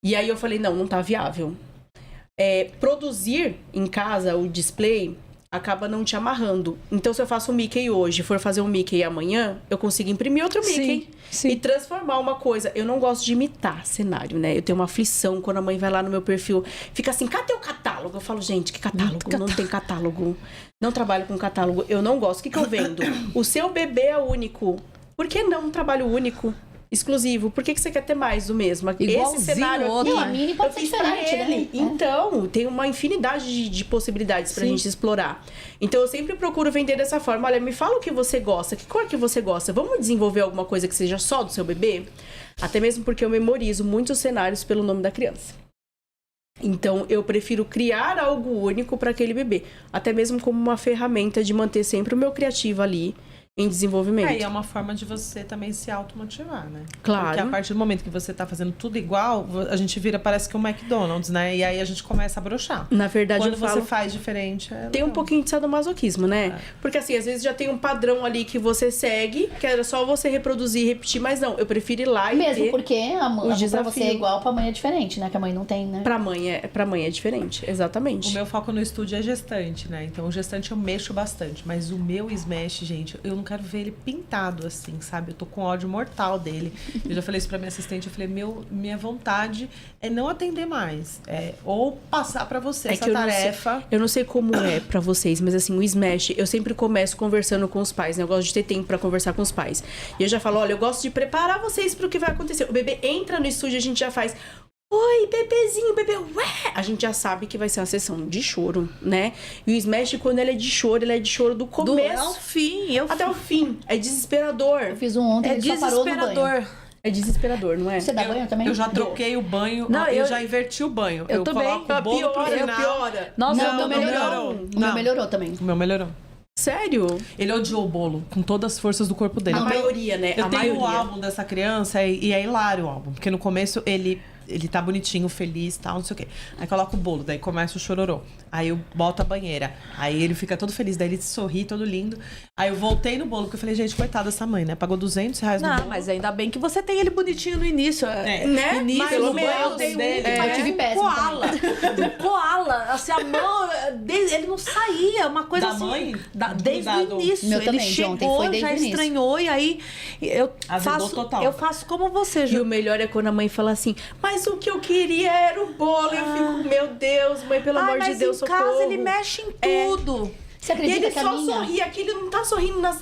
E aí eu falei, não tá viável. Produzir em casa o display acaba não te amarrando. Então, se eu faço um Mickey hoje, for fazer um Mickey amanhã, eu consigo imprimir outro Mickey sim. e transformar uma coisa. Eu não gosto de imitar cenário, né? Eu tenho uma aflição quando a mãe vai lá no meu perfil, fica assim, cadê o catálogo? Eu falo, gente, que catálogo? Não tem catálogo. Não trabalho com catálogo. Eu não gosto. O que eu vendo? O seu bebê é único. Por que não um trabalho único? Exclusivo. Por que você quer ter mais do mesmo? Igualzinho Esse cenário aqui, outro. Não, a mini pode eu ser fiz pra diferente, né? ele. Então, tem uma infinidade de possibilidades pra gente explorar. Então, eu sempre procuro vender dessa forma. Olha, me fala o que você gosta. Que cor que você gosta? Vamos desenvolver alguma coisa que seja só do seu bebê? Até mesmo porque eu memorizo muitos cenários pelo nome da criança. Então, eu prefiro criar algo único para aquele bebê. Até mesmo como uma ferramenta de manter sempre o meu criativo ali em desenvolvimento. E é uma forma de você também se automotivar, né? Claro. Porque a partir do momento que você tá fazendo tudo igual, a gente vira, parece que um McDonald's, né? E aí a gente começa a broxar. Na verdade, Quando eu falo... você faz diferente, Tem um pouquinho de sadomasoquismo, né? Porque assim, às vezes já tem um padrão ali que você segue, que era só você reproduzir e repetir, mas não, eu prefiro ir lá e Mesmo ter... porque pra desafio. você é igual, pra mãe é diferente, né? Que a mãe não tem, né? Pra mãe é diferente, exatamente. O meu foco no estúdio é gestante, né? Então, o gestante eu mexo bastante. Mas o meu Smash, gente, eu não quero ver ele pintado assim, sabe? Eu tô com ódio mortal dele. Eu já falei isso pra minha assistente, eu falei, minha vontade é não atender mais. Ou passar pra você essa tarefa. Eu não sei como é pra vocês, mas assim, o Smash, eu sempre começo conversando com os pais, né? Eu gosto de ter tempo pra conversar com os pais. E eu já falo, olha, eu gosto de preparar vocês pro que vai acontecer. O bebê entra no estúdio, a gente já faz... Oi, bebezinho, bebê, ué! A gente já sabe que vai ser uma sessão de choro, né? E o Smash, quando ele é de choro do começo ao fim. até o fim. É desesperador. Eu fiz um ontem, ele só parou no banho. É desesperador, não é? Você dá banho também? Eu já troquei o banho, Não, eu já inverti o banho. Eu também. Coloco o bolo pro final. Piora. Nossa, Não, o meu melhorou. O meu melhorou também. O meu melhorou. Sério? Ele odiou o bolo, com todas as forças do corpo dele. A maioria, né? Eu a tenho o maioria. álbum dessa criança e é hilário o álbum. Porque no começo ele tá bonitinho, feliz, tal, não sei o quê. Aí coloca o bolo, daí começa o chororô. Aí eu boto a banheira. Aí ele fica todo feliz, daí ele sorri, todo lindo. Aí eu voltei no bolo, porque eu falei, gente, coitada dessa mãe, né? Pagou R$200 no Não, bolo. mas ainda bem que você tem ele bonitinho no início. É. Né? Início, Mas pelo o meu menos tem dele. Eu tive péssimo Koala. Koala. Assim, a mão dele, ele não saía. Uma coisa Da assim. mãe? Desde Cuidado. o início. Meu ele também, de ontem, chegou, foi desde já o início. estranhou. E aí Azedou total. eu faço como você, E Ju. o melhor é quando a mãe fala assim, mas o que eu queria era o bolo. Eu fico, meu Deus, mãe, pelo amor de mas Deus, em socorro. casa ele mexe em tudo. Você E acredita ele que a só minha... sorri, aqui ele não tá sorrindo nas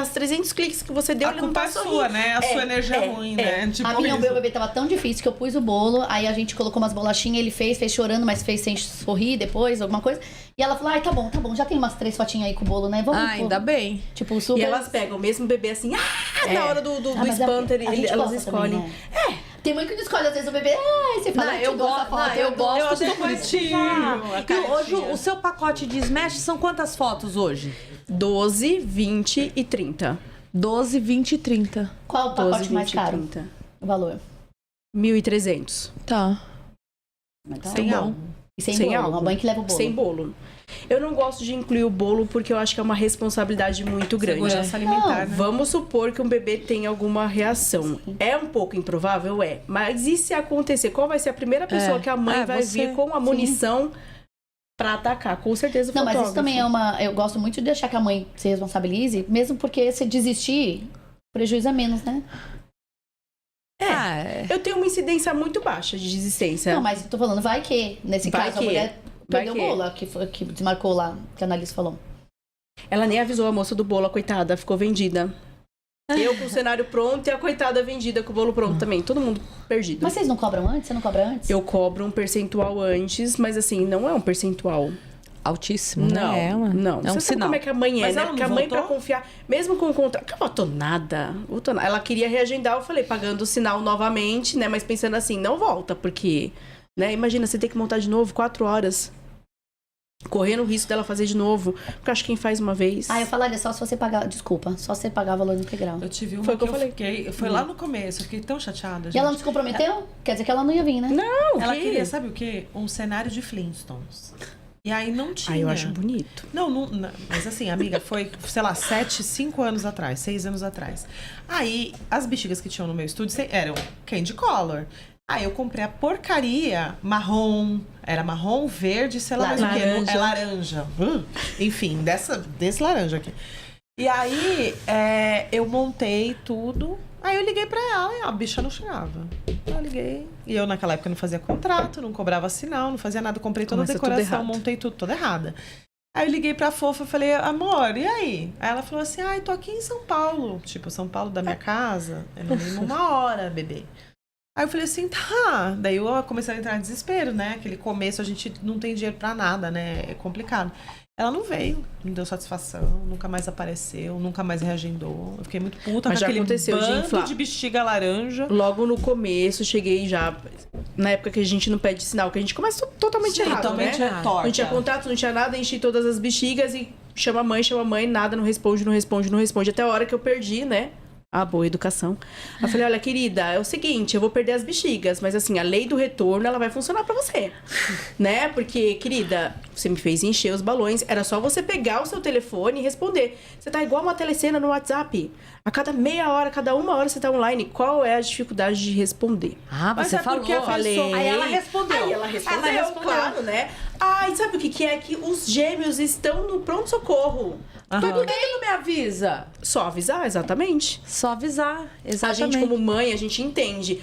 300 cliques que você deu, A ele não culpa tá é sorrindo. sua, né? A sua energia é ruim, né? Tipo A minha, o isso. meu bebê tava tão difícil que eu pus o bolo, aí a gente colocou umas bolachinhas, ele fez chorando, mas fez sem sorrir depois, alguma coisa. E ela falou, ai, tá bom, já tem umas 3 fotinhas aí com o bolo, né? Vamos Ainda bem. Tipo, super... E elas pegam o mesmo bebê assim, na hora do mas espanto, a gente elas gosta também, escolhem. né? Tem mãe que não escolhe, às vezes o bebê, você fala, Não, eu dou essa gosto, foto. eu gosto Eu acho de bonitinho. a E hoje, caixinha. o seu pacote de Smash são quantas fotos hoje? 12, 20 e 30. 12, 20 e 30. Qual o 12, pacote mais 20 e caro? 30. O valor? 1.300. Tá. Mas tá Sem bom. álbum. E sem Sem bolo, álbum. uma mãe que leva o bolo. Sem bolo. Eu não gosto de incluir o bolo porque eu acho que é uma responsabilidade muito grande. Segurança alimentar, né? Vamos supor que um bebê tenha alguma reação. É um pouco improvável? É. Mas e se acontecer? Qual vai ser a primeira pessoa que a mãe vai vir com a munição pra atacar? Com certeza o Não, mas fotógrafo. isso também é uma... Eu gosto muito de deixar que a mãe se responsabilize, mesmo porque se desistir, prejuízo é menos, né? Eu tenho uma incidência muito baixa de desistência. Não, mas eu tô falando, vai que, nesse Vai caso, que. a mulher Vai perdeu que. o bolo, que desmarcou lá, que a Annalise falou. Ela nem avisou a moça do bolo, a coitada, ficou vendida. Eu com o cenário pronto e a coitada vendida com o bolo pronto também. Todo mundo perdido. Mas vocês não cobram antes? Você não cobra antes? Eu cobro um percentual antes, mas assim, não é um percentual. Altíssimo, Não, né? não. É um Você sabe sinal. como é que a mãe é, Mas né? ela não Porque a mãe, voltou? pra confiar, mesmo com o contrato... Não votou nada. Ela queria reagendar, eu falei, pagando o sinal novamente, né? Mas pensando assim, não volta, porque... né? Imagina, você ter que montar de novo 4 horas. Correndo o risco dela fazer de novo. Porque eu acho que quem faz uma vez... Ah, eu falaria só se você pagar... Desculpa, só se você pagar o valor integral. Eu tive uma Foi o que eu falei. fiquei... Foi lá no começo, eu fiquei tão chateada, E ela não gente. se comprometeu? Quer dizer que ela não ia vir, né? Não, Ela que- queria, sabe o quê? Um cenário de Flintstones. E aí não tinha. Ah, eu acho bonito. Não, mas assim, amiga, foi, sei lá, 5 anos atrás, 6 anos atrás. Aí, as bexigas que tinham no meu estúdio eram candy color. Aí eu comprei a porcaria marrom, era marrom, verde, sei lá mais o quê. Laranja. É laranja. Enfim, desse laranja aqui. E aí, eu montei tudo. Aí eu liguei pra ela e a bicha não chegava. Eu liguei. E eu naquela época não fazia contrato, não cobrava sinal, não fazia nada. Comprei toda Começa a tudo decoração, errado. montei tudo toda errada. Aí eu liguei pra fofa e falei, amor, e aí? Aí ela falou assim, tô aqui em São Paulo. Tipo, São Paulo da minha casa, é no mínimo 1 hora, bebê. Aí eu falei assim, tá. Daí eu comecei a entrar em desespero, né? Aquele começo, a gente não tem dinheiro pra nada, né? É complicado. Ela não veio, não deu satisfação, nunca mais apareceu, nunca mais reagendou. Eu fiquei muito puta Mas com já aquele aconteceu de bando inflar. de bexiga laranja. Logo no começo, cheguei já... Na época que a gente não pede sinal, que a gente começa totalmente errado, Totalmente né? torta. Não tinha contato, não tinha nada, enchi todas as bexigas e chama a mãe, nada, não responde. Até a hora que eu perdi, né? A boa educação. Aí eu falei, olha, querida, é o seguinte, eu vou perder as bexigas, mas assim, a lei do retorno, ela vai funcionar pra você. Né? Porque, querida, você me fez encher os balões, era só você pegar o seu telefone e responder. Você tá igual uma telecena no WhatsApp. A cada meia hora, cada 1 hora você tá online. Qual é a dificuldade de responder? Ah, Mas você é falou. porque a pessoa- Aí ela respondeu. Aí ela respondeu, claro, né? Ai, sabe o que é? Que os gêmeos estão no pronto-socorro. Mas por que não me avisa? Só avisar, exatamente. Só avisar, A exatamente. gente, como mãe, a gente entende.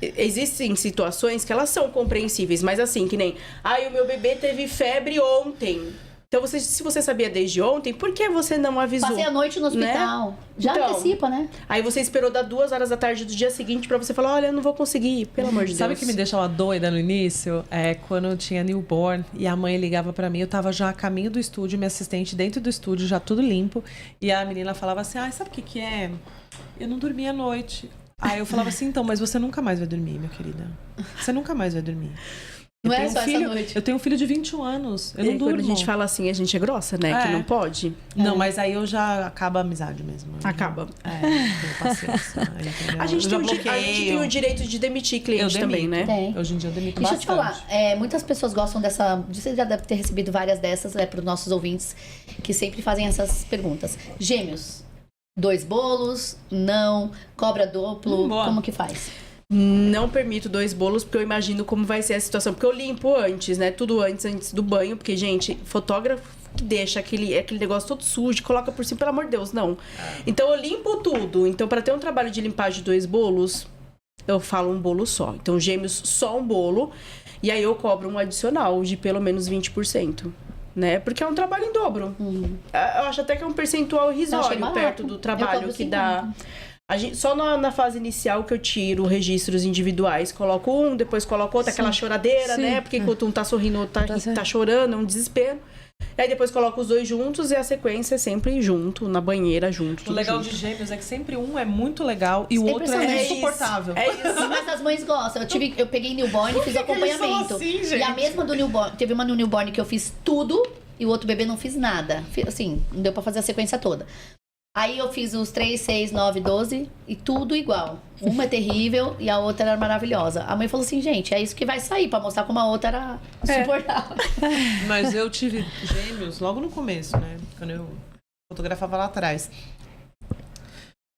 Existem situações que elas são compreensíveis, mas assim, que nem... Ai, o meu bebê teve febre ontem. Então, se você sabia desde ontem, por que você não avisou? Passei a noite no hospital. Já Então, antecipa, né? Aí você esperou dar 2 horas da tarde do dia seguinte pra você falar, olha, eu não vou conseguir, pelo amor de Sabe o Deus. que me deixava doida no início? É quando eu tinha newborn e a mãe ligava pra mim, eu tava já a caminho do estúdio, minha assistente dentro do estúdio, já tudo limpo. E a menina falava assim, ai, sabe o que é? Eu não dormi à noite. Aí eu falava assim, então, mas você nunca mais vai dormir, minha querida. Você nunca mais vai dormir. Não é tenho só um filho, essa noite. Eu tenho um filho de 21 anos. Eu E não aí, durmo. quando a gente fala assim, a gente é grossa, né? Que É. não pode. Não, mas aí eu já acaba a amizade mesmo. Acaba. Tenho paciência. Aí, entendeu? A gente, Eu já a gente tem o bloqueio. direito de demitir Eu cliente também, demito. né? Tem. Hoje em dia eu demito Deixa eu te bastante. falar, muitas pessoas gostam dessa. Você já deve ter recebido várias dessas para os nossos ouvintes que sempre fazem essas perguntas. Gêmeos, 2 bolos, não, cobra duplo, Boa. como que faz? Não permito 2 bolos, porque eu imagino como vai ser a situação. Porque eu limpo antes, né? Tudo antes do banho. Porque, gente, fotógrafo que deixa aquele negócio todo sujo, coloca por cima, pelo amor de Deus, não. Então, eu limpo tudo. Então, para ter um trabalho de limpar de 2 bolos, eu falo um bolo só. Então, gêmeos, só um bolo. E aí, eu cobro um adicional de pelo menos 20%. Né? Porque é um trabalho em dobro. Eu acho até que é um percentual irrisório barato. perto do Eu trabalho cobro que dá. Só na fase inicial que eu tiro registros individuais, coloco um, depois coloco outro, aquela choradeira, Sim. né? Porque enquanto um tá sorrindo, o outro tá chorando, é um desespero. Aí depois coloco os 2 juntos e a sequência é sempre junto, na banheira, junto. O tudo legal junto. de gêmeos é que sempre um é muito legal e o outro é impressionante. insuportável. É isso. Mas as mães gostam. Eu peguei newborn e fiz que eles são acompanhamento. assim, gente? E a mesma do newborn, teve uma no newborn que eu fiz tudo e o outro bebê não fiz nada. Assim, não deu pra fazer a sequência toda. Aí eu fiz os 3, 6, 9, 12 e tudo igual. Uma é terrível e a outra era maravilhosa. A mãe falou assim, gente, é isso que vai sair pra mostrar como a outra era insuportável. Mas eu tive gêmeos logo no começo, né? Quando eu fotografava lá atrás.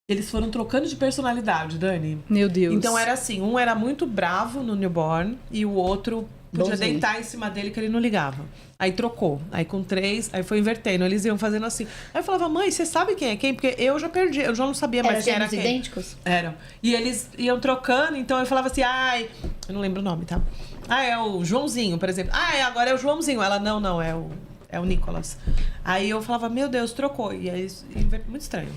Eles foram trocando de personalidade, Dani. Meu Deus. Então era assim, um era muito bravo no newborn e o outro podia Bonzinho. deitar em cima dele que ele não ligava. Aí trocou. Aí com 3, aí foi invertendo. Eles iam fazendo assim. Aí eu falava, mãe, você sabe quem é quem? Porque eu já perdi, eu já não sabia Eram mais quem era gêmeos quem. idênticos? Eram. E eles iam trocando, então eu falava assim, ai, eu não lembro o nome, tá? Ah, é o Joãozinho, por exemplo. Ah, agora é o Joãozinho. Ela, não, é o Nicolas. Aí eu falava, meu Deus, trocou. E aí, muito estranho.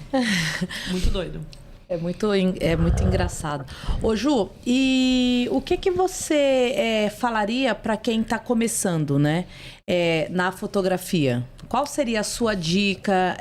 Muito doido. É muito engraçado. Ô, Ju, e o que você falaria para quem está começando, né? Na fotografia? Qual seria a sua dica?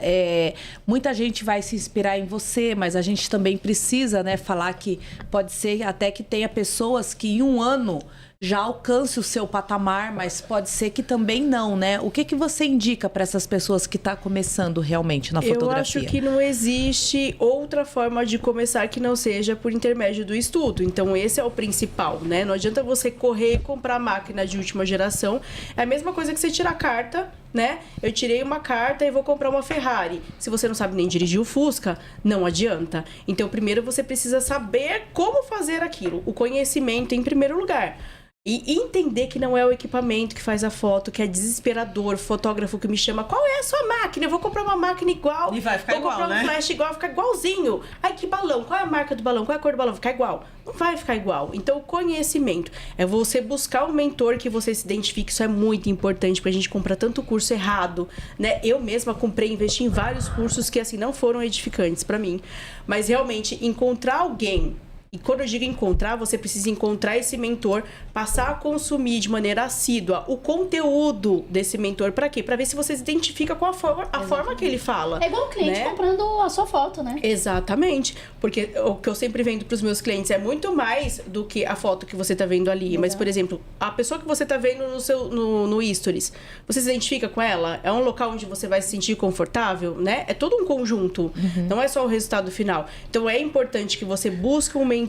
Muita gente vai se inspirar em você, mas a gente também precisa, né, falar que pode ser até que tenha pessoas que em um ano já alcance o seu patamar, mas pode ser que também não, né? O que você indica para essas pessoas que estão começando realmente na fotografia? Eu acho que não existe outra forma de começar que não seja por intermédio do estudo. Então, esse é o principal, né? Não adianta você correr e comprar máquina de última geração. É a mesma coisa que você tirar carta, né? Eu tirei uma carta e vou comprar uma Ferrari. Se você não sabe nem dirigir o Fusca, não adianta. Então, primeiro você precisa saber como fazer aquilo. O conhecimento em primeiro lugar. E entender que não é o equipamento que faz a foto, que é desesperador. Fotógrafo que me chama, qual é a sua máquina? Eu vou comprar uma máquina igual. E vai ficar vou igual, comprar um né? flash igual, ficar igualzinho. Ai, que balão? Qual é a marca do balão? Qual é a cor do balão? Ficar igual. Não vai ficar igual. Então, o conhecimento é você buscar um mentor que você se identifique. Isso é muito importante, porque a gente compra tanto curso errado, né? Eu mesma comprei, investi em vários cursos que, assim, não foram edificantes pra mim. Mas, realmente, encontrar alguém. E quando eu digo encontrar, você precisa encontrar esse mentor, passar a consumir de maneira assídua o conteúdo desse mentor. Pra quê? Pra ver se você se identifica com a forma que ele fala. É igual o cliente né? comprando a sua foto, né? Exatamente. Porque o que eu sempre vendo pros meus clientes é muito mais do que a foto que você tá vendo ali. Exato. Mas, por exemplo, a pessoa que você tá vendo no Stories, você se identifica com ela? É um local onde você vai se sentir confortável, né? É todo um conjunto. Não é só o resultado final. Então, é importante que você busque um mentor,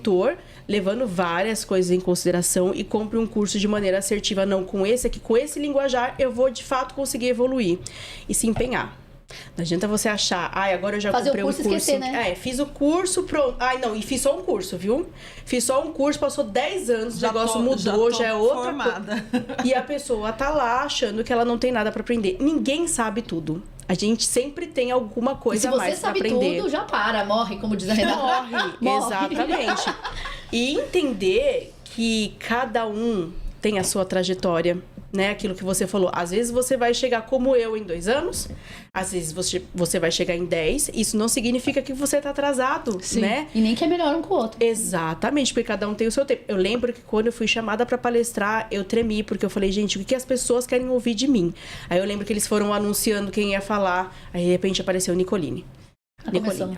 levando várias coisas em consideração e compre um curso de maneira assertiva. Não, com esse aqui, com esse linguajar, eu vou de fato conseguir evoluir e se empenhar. Não adianta você achar, agora eu já Fazer o comprei curso e um curso. esquecer, né? Fiz o curso, pronto. Não, e fiz só um curso, viu? Fiz só um curso, passou 10 anos, o negócio mudou, já é outra formada. E a pessoa tá lá achando que ela não tem nada pra aprender. Ninguém sabe tudo. A gente sempre tem alguma coisa a mais pra aprender. Se você sabe tudo, já para, morre, como diz a Renata. Morre, exatamente. E entender que cada um tem a sua trajetória, né? Aquilo que você falou. Às vezes você vai chegar como eu em 2 anos, às vezes você vai chegar em 10. Isso não significa que você tá atrasado, né? E nem que é melhor um com o outro. Exatamente, porque cada um tem o seu tempo. Eu lembro que quando eu fui chamada pra palestrar, eu tremi, porque eu falei, gente, o que as pessoas querem ouvir de mim? Aí eu lembro que eles foram anunciando quem ia falar, aí de repente apareceu Nicoline.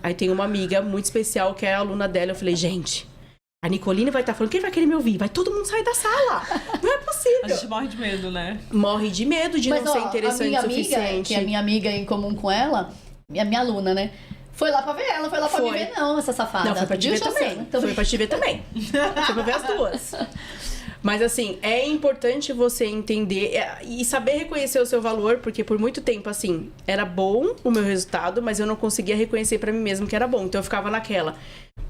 Aí tem uma amiga muito especial que é a aluna dela, eu falei, gente, a Nicoline vai estar falando, quem vai querer me ouvir? Vai todo mundo sair da sala. Não é possível. A gente morre de medo, né? Morre de medo de não ser interessante o suficiente. Amiga, que é minha amiga em comum com ela, minha aluna, né? Foi lá pra ver ela, foi lá pra me ver não, essa safada. Não, foi pra te ver também. Foi pra te ver também. Foi pra ver as duas. Mas assim, é importante você entender e saber reconhecer o seu valor, porque por muito tempo, assim, era bom o meu resultado, mas eu não conseguia reconhecer pra mim mesmo que era bom. Então eu ficava naquela,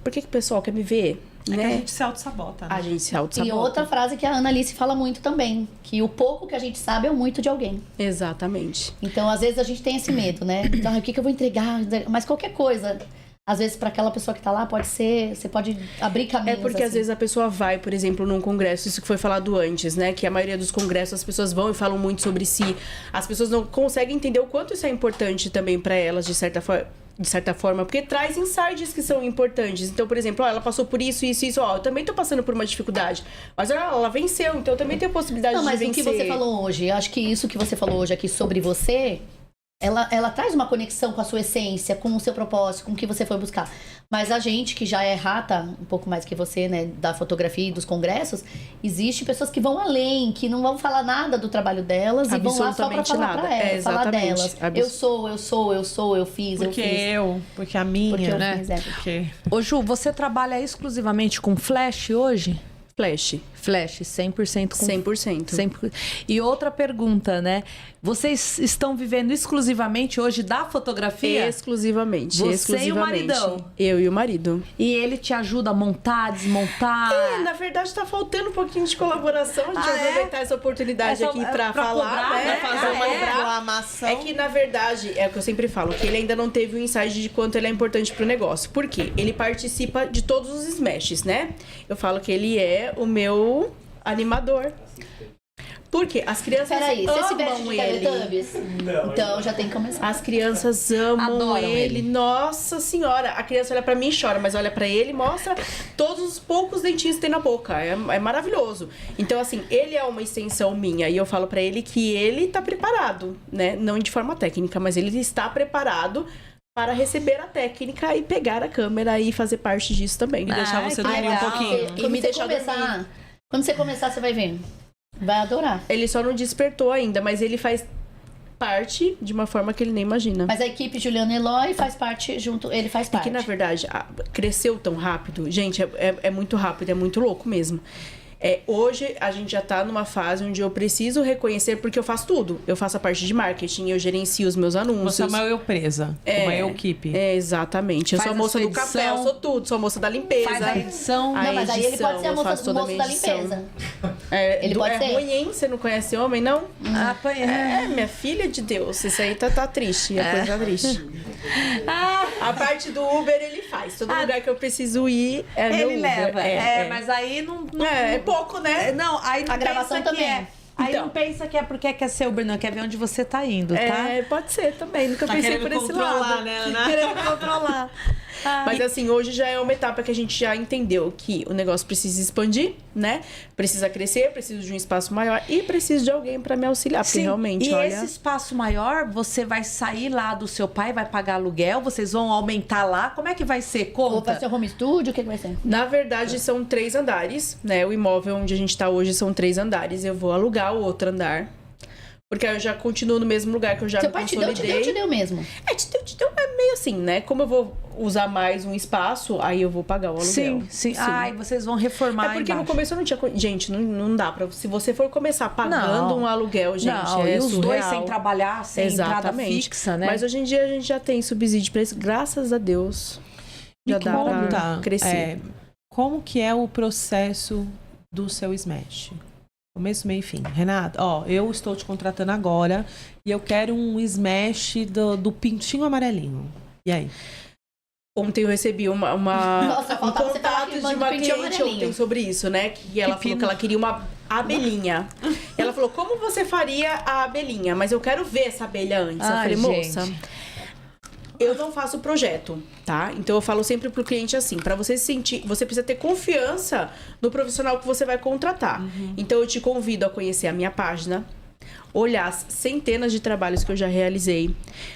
por que o pessoal quer me ver? É né? que a gente se auto-sabota, né? A gente se auto-sabota. E outra frase que a Ana Alice fala muito também, que o pouco que a gente sabe é o muito de alguém. Exatamente. Então, às vezes, a gente tem esse medo, né? Então, o que eu vou entregar? Mas qualquer coisa, às vezes, para aquela pessoa que tá lá, pode ser... Você pode abrir caminhos. É porque, às assim. vezes, a pessoa vai, por exemplo, num congresso, isso que foi falado antes, né? Que a maioria dos congressos, as pessoas vão e falam muito sobre si. As pessoas não conseguem entender o quanto isso é importante também para elas, de certa forma, porque traz insights que são importantes. Então, por exemplo, ela passou por isso, eu também tô passando por uma dificuldade, mas ela venceu, então eu também tenho a possibilidade de vencer. Não, mas o que você falou hoje, acho que isso que você falou hoje aqui sobre você, ela traz uma conexão com a sua essência, com o seu propósito, com o que você foi buscar. Mas a gente, que já é rata, um pouco mais que você, né, da fotografia e dos congressos, existe pessoas que vão além, que não vão falar nada do trabalho delas e vão lá só pra falar nada. pra elas, falar delas. Eu fiz, porque eu fiz. Porque a minha, porque eu né? fiz, é. Porque... Ô Ju, você trabalha exclusivamente com flash hoje? Flash, 100% com... 100%. 100%. E outra pergunta, né? Vocês estão vivendo exclusivamente hoje da fotografia? Exclusivamente. Você e o maridão? Eu e o marido. E ele te ajuda a montar, desmontar? Na verdade, tá faltando um pouquinho de colaboração. A gente vai aproveitar essa oportunidade aqui pra falar, cobrar, né? pra fazer uma cobrar. reclamação. É que, na verdade, é o que eu sempre falo, que ele ainda não teve o insight de quanto ele é importante pro negócio. Por quê? Ele participa de todos os smashes, né? Eu falo que ele é o meu animador. Porque as crianças Peraí, você se veste amam de ele. Teletubbies? Então já tem que começar. As crianças amam Adoram ele. Nossa senhora, a criança olha pra mim e chora, mas olha pra ele e mostra todos os poucos dentinhos que tem na boca. É maravilhoso. Então, assim, ele é uma extensão minha. E eu falo pra ele que ele tá preparado, né? Não de forma técnica, mas ele está preparado para receber a técnica e pegar a câmera e fazer parte disso também. E deixar você dormir um legal. pouquinho. E me deixar Quando você começar, você vai ver. Vai adorar. Ele só não despertou ainda, mas ele faz parte de uma forma que ele nem imagina. Mas a equipe Juliana Eloy faz parte junto, ele faz parte. Que na verdade cresceu tão rápido, gente, é muito rápido, é muito louco mesmo. Hoje a gente já tá numa fase onde eu preciso reconhecer, porque eu faço tudo. Eu faço a parte de marketing, eu gerencio os meus anúncios. Você é uma eu presa, uma eu equipe. Exatamente. Eu Faz sou a a moça sua do café, edição. eu sou tudo, sou a moça da limpeza. Faz a edição. A Não, mas aí ele pode ser a edição, eu faço moça, toda a moço minha da edição. limpeza. Ele pode é ser? ruim, hein? Você não conhece homem, não? Apanha. Minha filha de Deus. Isso aí tá triste. A coisa tá triste. A parte do Uber ele faz. Todo lugar que eu preciso ir é meu Ele Uber. leva. Mas aí não... É pouco, né? Não, aí não A gravação pensa que também. Aí Então. não pensa que é porque quer ser Uber, não. Quer ver onde você tá indo, tá? Pode ser também. Nunca Tá pensei querendo por esse controlar, lado. né, Ana? Querendo controlar. Mas assim, hoje já é uma etapa que a gente já entendeu que o negócio precisa expandir, né? Precisa crescer, preciso de um espaço maior e preciso de alguém pra me auxiliar. Porque Sim, realmente, e olha... esse espaço maior, você vai sair lá do seu pai, vai pagar aluguel, vocês vão aumentar lá. Como é que vai ser? Ou Conta. vai ser home studio, o que vai ser? Na verdade, são 3 andares, né? O imóvel onde a gente tá hoje são 3 andares. Eu vou alugar o outro andar. Porque aí eu já continuo no mesmo lugar que eu já Seu me pai consolidei. te deu mesmo. Te deu é meio assim, né? Como eu vou usar mais um espaço, aí eu vou pagar o aluguel. Sim. Ai, vocês vão reformar É porque no embaixo. começo eu não tinha... Gente, não dá pra... Se você for começar pagando Não. um aluguel, gente, Não, é e os dois surreal. sem trabalhar, sem entrada fixa, né? Mas hoje em dia a gente já tem subsídio pra isso, graças a Deus. Já Me dá conta, pra crescer. Como que é o processo do seu Smash? Começo, meio e fim. Renata, eu estou te contratando agora e eu quero um Smash do pintinho amarelinho. E aí? Ontem eu recebi Nossa, um faltava você falar contato que de manda uma pintinho cliente amarelinho. ontem sobre isso, né? Que ela falou que ela queria uma abelhinha. Ela falou, como você faria a abelhinha? Mas eu quero ver essa abelha antes. Ai, eu falei, gente. moça, eu não faço projeto, tá? Então eu falo sempre pro cliente assim, pra você se sentir, você precisa ter confiança no profissional que você vai contratar. Então eu te convido a conhecer a minha página, olhar as centenas de trabalhos que eu já realizei,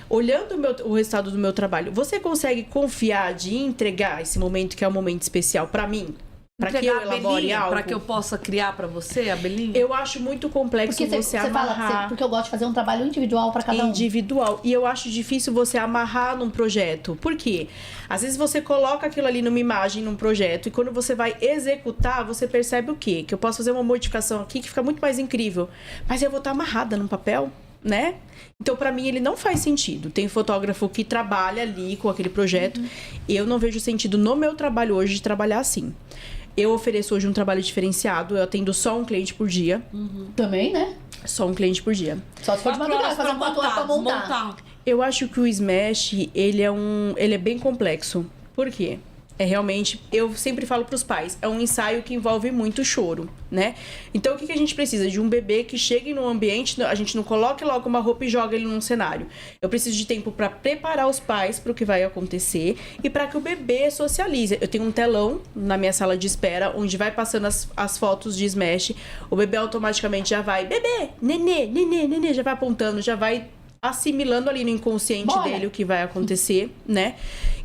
olhando o resultado do meu trabalho. Você consegue confiar de entregar esse momento que é um momento especial pra mim? Pra que eu elabore algo? Pra que eu possa criar pra você, abelhinha? Eu acho muito complexo Porque você amarrar. porque eu gosto de fazer um trabalho individual pra cada um. Individual. E eu acho difícil você amarrar num projeto. Por quê? Às vezes você coloca aquilo ali numa imagem, num projeto, e quando você vai executar, você percebe o quê? Que eu posso fazer uma modificação aqui que fica muito mais incrível. Mas eu vou estar amarrada num papel, né? Então, pra mim, ele não faz sentido. Tem fotógrafo que trabalha ali com aquele projeto. Eu não vejo sentido no meu trabalho hoje de trabalhar assim. Eu ofereço hoje um trabalho diferenciado. Eu atendo só um cliente por dia. Também, né? Só um cliente por dia. Só se for de 4 horas madrugada, fazer pra 4 horas pra montar. Eu acho que o Smash, ele é bem complexo. Por quê? É realmente, eu sempre falo pros pais, é um ensaio que envolve muito choro, né? Então, o que a gente precisa? De um bebê que chegue no ambiente, a gente não coloque logo uma roupa e joga ele num cenário. Eu preciso de tempo para preparar os pais para o que vai acontecer e para que o bebê socialize. Eu tenho um telão na minha sala de espera, onde vai passando as fotos de Smash. O bebê automaticamente já vai, bebê, nenê, já vai apontando, já vai assimilando ali no inconsciente dele o que vai acontecer, né?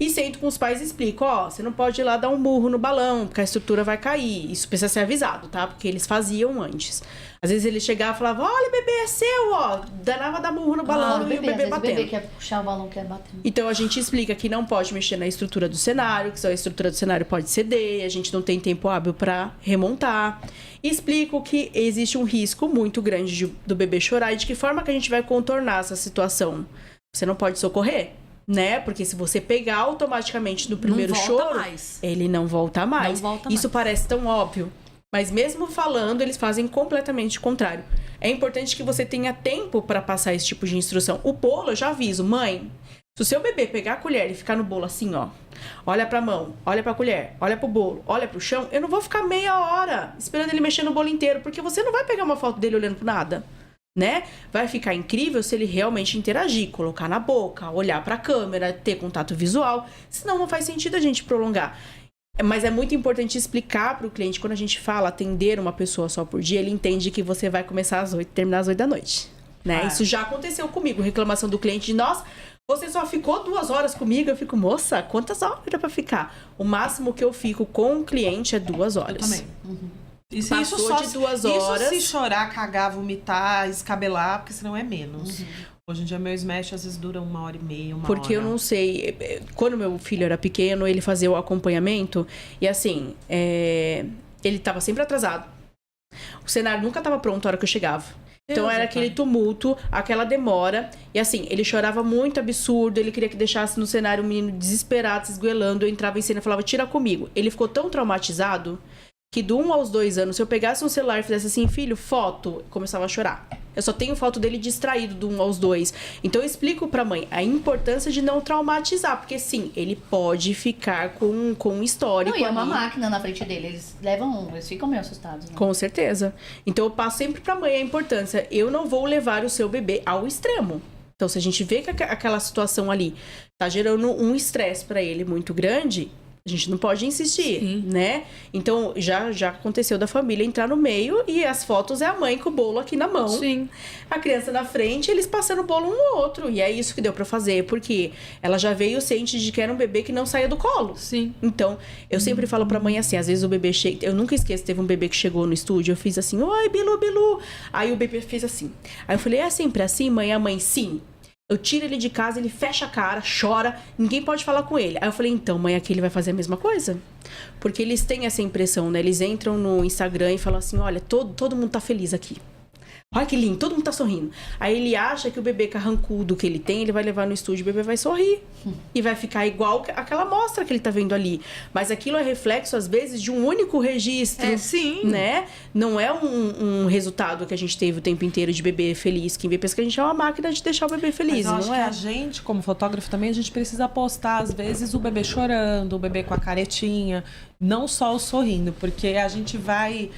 E sento com os pais e explico, você não pode ir lá dar um murro no balão, porque a estrutura vai cair. Isso precisa ser avisado, tá? Porque eles faziam antes. Às vezes ele chegava e falava, olha, bebê, é seu, danava dar murro no balão e o bebê batendo. O bebê quer puxar o balão, quer bater. Então a gente explica que não pode mexer na estrutura do cenário, que só a estrutura do cenário pode ceder, a gente não tem tempo hábil para remontar. E explico que existe um risco muito grande do bebê chorar e de que forma que a gente vai contornar essa situação. Você não pode socorrer, né? Porque se você pegar automaticamente no primeiro choro, ele não volta mais. Isso parece tão óbvio. Mas mesmo falando, eles fazem completamente o contrário. É importante que você tenha tempo para passar esse tipo de instrução. O bolo, eu já aviso, mãe, se o seu bebê pegar a colher e ficar no bolo assim, olha pra mão, olha pra colher, olha pro bolo, olha pro chão, eu não vou ficar meia hora esperando ele mexer no bolo inteiro, porque você não vai pegar uma foto dele olhando pro nada, né? Vai ficar incrível se ele realmente interagir, colocar na boca, olhar pra câmera, ter contato visual, senão não faz sentido a gente prolongar. Mas é muito importante explicar para o cliente, quando a gente fala atender uma pessoa só por dia, ele entende que você vai começar às 8 e terminar às 8 da noite. Né? Isso já aconteceu comigo, reclamação do cliente de nossa, você só ficou 2 horas comigo? Eu fico, moça, quantas horas dá para ficar? O máximo que eu fico com o cliente é 2 horas. Eu também. Isso Passou de 2 horas. Isso se chorar, cagar, vomitar, escabelar, porque senão é menos. Hoje em dia, meu Smash às vezes dura 1h30, 1 hora. Porque eu não sei, quando meu filho era pequeno, ele fazia o acompanhamento e assim, ele tava sempre atrasado. O cenário nunca tava pronto a hora que eu chegava. Então era aquele tumulto, aquela demora. E assim, ele chorava muito absurdo, ele queria que deixasse no cenário um menino desesperado, se esgoelando. Eu entrava em cena e falava, tira comigo. Ele ficou tão traumatizado que do 1 aos 2 anos, se eu pegasse um celular e fizesse assim, filho, foto, eu começava a chorar. Eu só tenho foto dele distraído do 1 aos 2. Então eu explico pra mãe a importância de não traumatizar. Porque sim, ele pode ficar com um histórico. Não, e é uma ali. máquina na frente dele. Eles ficam meio assustados. Né? Com certeza. Então eu passo sempre pra mãe a importância. Eu não vou levar o seu bebê ao extremo. Então se a gente vê que aquela situação ali tá gerando um estresse pra ele muito grande, A gente não pode insistir, né? Então, já aconteceu da família entrar no meio e as fotos é a mãe com o bolo aqui na mão. Sim. A criança na frente, eles passando o bolo um no outro. E é isso que deu pra fazer, porque ela já veio ciente de que era um bebê que não saía do colo. Sim. Então, eu sempre falo pra mãe assim, às vezes o bebê chega... Eu nunca esqueço, teve um bebê que chegou no estúdio, eu fiz assim, oi, Bilu, Bilu. Aí o bebê fez assim. Aí eu falei, é sempre assim, mãe? A mãe, sim. Eu tiro ele de casa, ele fecha a cara, chora, ninguém pode falar com ele. Aí eu falei, então, mãe, aqui ele vai fazer a mesma coisa? Porque eles têm essa impressão, né? Eles entram no Instagram e falam assim, olha, todo mundo tá feliz aqui. Olha que lindo, todo mundo tá sorrindo. Aí ele acha que o bebê carrancudo que ele tem, ele vai levar no estúdio, o bebê vai sorrir. E vai ficar igual aquela amostra que ele tá vendo ali. Mas aquilo é reflexo, às vezes, de um único registro. Sim. Né? Não é um resultado que a gente teve o tempo inteiro de bebê feliz. Quem vê pensa que a gente é uma máquina de deixar o bebê feliz. Mas eu acho não que é? a gente, como fotógrafo também, a gente precisa postar, às vezes, o bebê chorando, o bebê com a caretinha. Não só o sorrindo, porque a gente vai...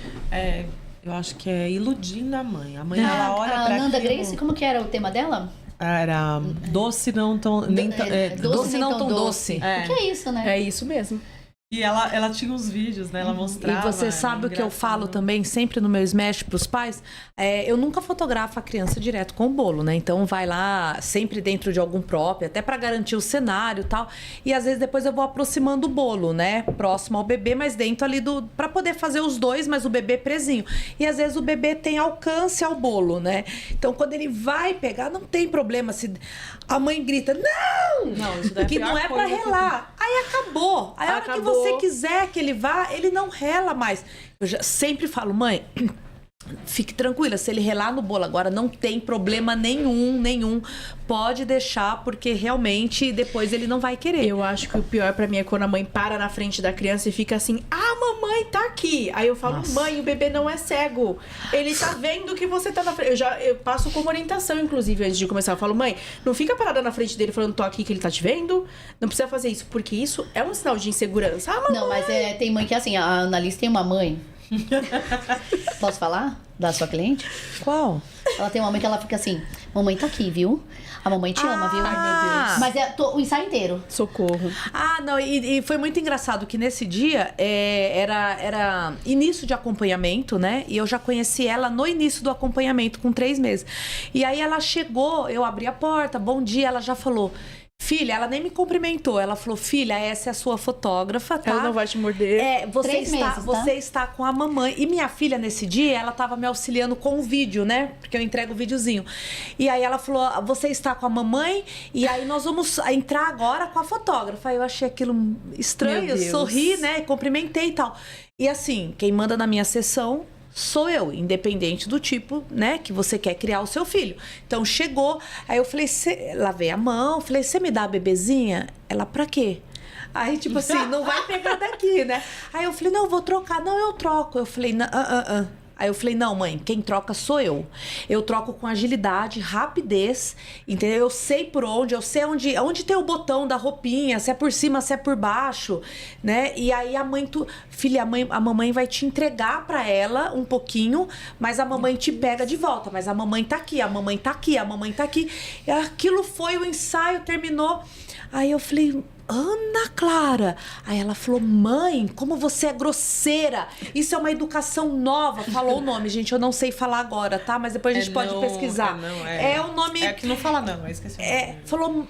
eu acho que é iludindo a mãe. A mãe, ela olha pra Nanda aquilo... Grace, como que era o tema dela? Era doce não tão... doce nem não tão doce. O que é isso, né? É isso mesmo. E ela tinha uns vídeos, né? Ela mostrava. E você sabe o que eu falo também, sempre no meu Smash pros pais? Eu nunca fotografo a criança direto com o bolo, né? Então vai lá, sempre dentro de algum próprio, até pra garantir o cenário e tal. E às vezes depois eu vou aproximando o bolo, né? Próximo ao bebê, mas dentro ali pra poder fazer os dois, mas o bebê presinho. E às vezes o bebê tem alcance ao bolo, né? Então quando ele vai pegar, não tem problema se a mãe grita, não! Isso daí é a Que não pior é pra coisa que relar. Aí acabou. Aí a hora que você quiser que ele vá, ele não rela mais. Eu já sempre falo, mãe, fique tranquila, se ele relar no bolo agora, não tem problema nenhum. Pode deixar, porque realmente depois ele não vai querer. Eu acho que o pior pra mim é quando a mãe para na frente da criança e fica assim, mamãe tá aqui. Aí eu falo, Nossa. mãe, o bebê não é cego. Ele tá vendo que você tá na frente. Eu passo como orientação, inclusive, antes de começar. Eu falo, mãe, não fica parada na frente dele falando, tô aqui que ele tá te vendo. Não precisa fazer isso, porque isso é um sinal de insegurança. Mamãe. Não, mas tem mãe que é assim, a Annalise tem uma mãe. Posso falar? Da sua cliente? Qual? Ela tem uma mãe que ela fica assim, mamãe tá aqui, viu? A mamãe te ama, viu? Ai, meu Deus. Mas o ensaio inteiro. Socorro. Não, e foi muito engraçado que nesse dia era início de acompanhamento, né? E eu já conheci ela no início do acompanhamento, com 3 meses. E aí ela chegou, eu abri a porta, bom dia, ela já falou... Filha, ela nem me cumprimentou. Ela falou, filha, essa é a sua fotógrafa, tá? Ela não vai te morder. Você 3 está, meses, tá? você está com a mamãe. E minha filha, nesse dia, ela estava me auxiliando com o vídeo, né? Porque eu entrego o videozinho. E aí ela falou, você está com a mamãe e aí nós vamos entrar agora com a fotógrafa. Aí eu achei aquilo estranho, Meu eu Deus. sorri, né? Cumprimentei e tal. E assim, quem manda na minha sessão... sou eu, independente do tipo, né, que você quer criar o seu filho. Então, chegou, aí eu falei, lavei a mão, falei, você me dá a bebezinha? Ela, pra quê? Aí, tipo assim, não vai pegar daqui, né? Aí eu falei, não, eu vou trocar. Não, eu troco. Eu falei, Aí eu falei, não, mãe, quem troca sou eu. Eu troco com agilidade, rapidez, entendeu? Eu sei por onde, eu sei onde tem o botão da roupinha, se é por cima, se é por baixo, né? E aí a mãe, filha, a mamãe vai te entregar pra ela um pouquinho, mas a mamãe te pega de volta. Mas a mamãe tá aqui, a mamãe tá aqui, a mamãe tá aqui. E aquilo foi, o ensaio terminou. Aí eu falei... Ana Clara. Aí ela falou, mãe, como você é grosseira. Isso é uma educação nova. Falou o nome, gente, eu não sei falar agora, tá? Mas depois a gente pode pesquisar. É o nome... É que não fala não, eu esqueci o nome. Falou,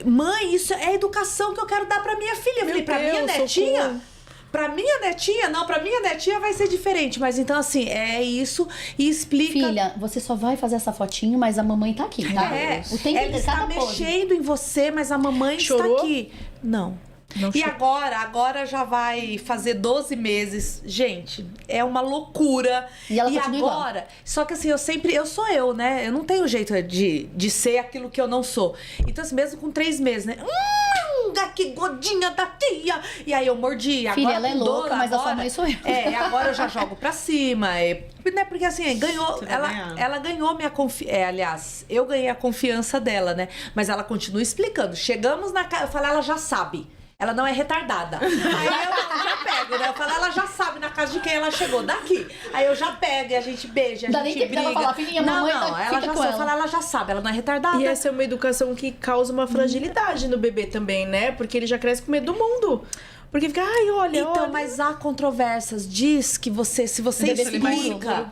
mãe, isso é a educação que eu quero dar pra minha filha. Eu falei, pra minha netinha? Socorro. Pra minha netinha? Não, pra minha netinha vai ser diferente. Mas então, assim, é isso. E explica... Filha, você só vai fazer essa fotinho, mas a mamãe tá aqui, tá? O tempo ela está cada pose. mexendo em você, mas a mamãe Chorou? está aqui. Não. E agora já vai fazer 12 meses. Gente, é uma loucura. E ela continua agora, só que assim, eu sou eu, né? Eu não tenho jeito de ser aquilo que eu não sou. Então, assim, mesmo com 3 meses, né? Que godinha da tia! E aí eu mordi. Filha, agora ela é louca, mas a sua mãe sou eu. Agora eu já jogo pra cima. Né? Porque assim, ganhou. Ela ganhou minha confiança. Aliás, eu ganhei a confiança dela, né? Mas ela continua explicando. Chegamos na casa, eu falei, ela já sabe. ela não é retardada. Aí eu já pego, né? Eu falo, ela já sabe na casa de quem ela chegou, daqui. Aí eu já pego e a gente beija, a Dá gente nem tempo briga. dela falar, filhinha, mamãe não, tá- ela fica já com sabe, ela. fala, ela já sabe, ela não é retardada. E essa é uma educação que causa uma fragilidade no bebê também, né? Porque ele já cresce com medo do mundo. Porque fica, ai, olha, Então, olha. mas há controvérsias. Diz que se você Bebê explica...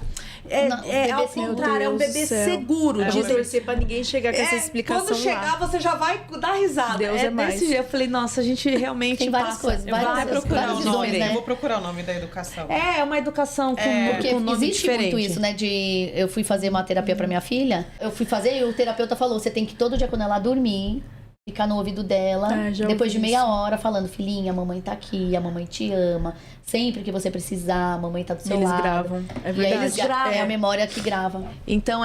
Não, bebê ao seguro. contrário, é um Deus bebê do céu. seguro. Eu vou torcer pra ninguém chegar com essa explicação Quando chegar, lá. você já vai dar risada. Deus é mais. desse jeito. Eu falei, nossa, a gente realmente Tem várias passa. coisas, Eu vou várias até procurar várias o nome, visões, né? eu vou procurar o nome da educação. É uma educação com Porque nome existe diferente. muito isso, né? Eu fui fazer uma terapia pra minha filha. Eu fui fazer e o terapeuta falou: você tem que todo dia quando ela dormir, ficar no ouvido dela, Já depois de ouvi meia hora, falando: filhinha, a mamãe tá aqui, a mamãe te ama. Sempre que você precisar, a mamãe tá do seu Eles lado. gravam, é E aí verdade. Eles gravam. é a memória que grava. Então,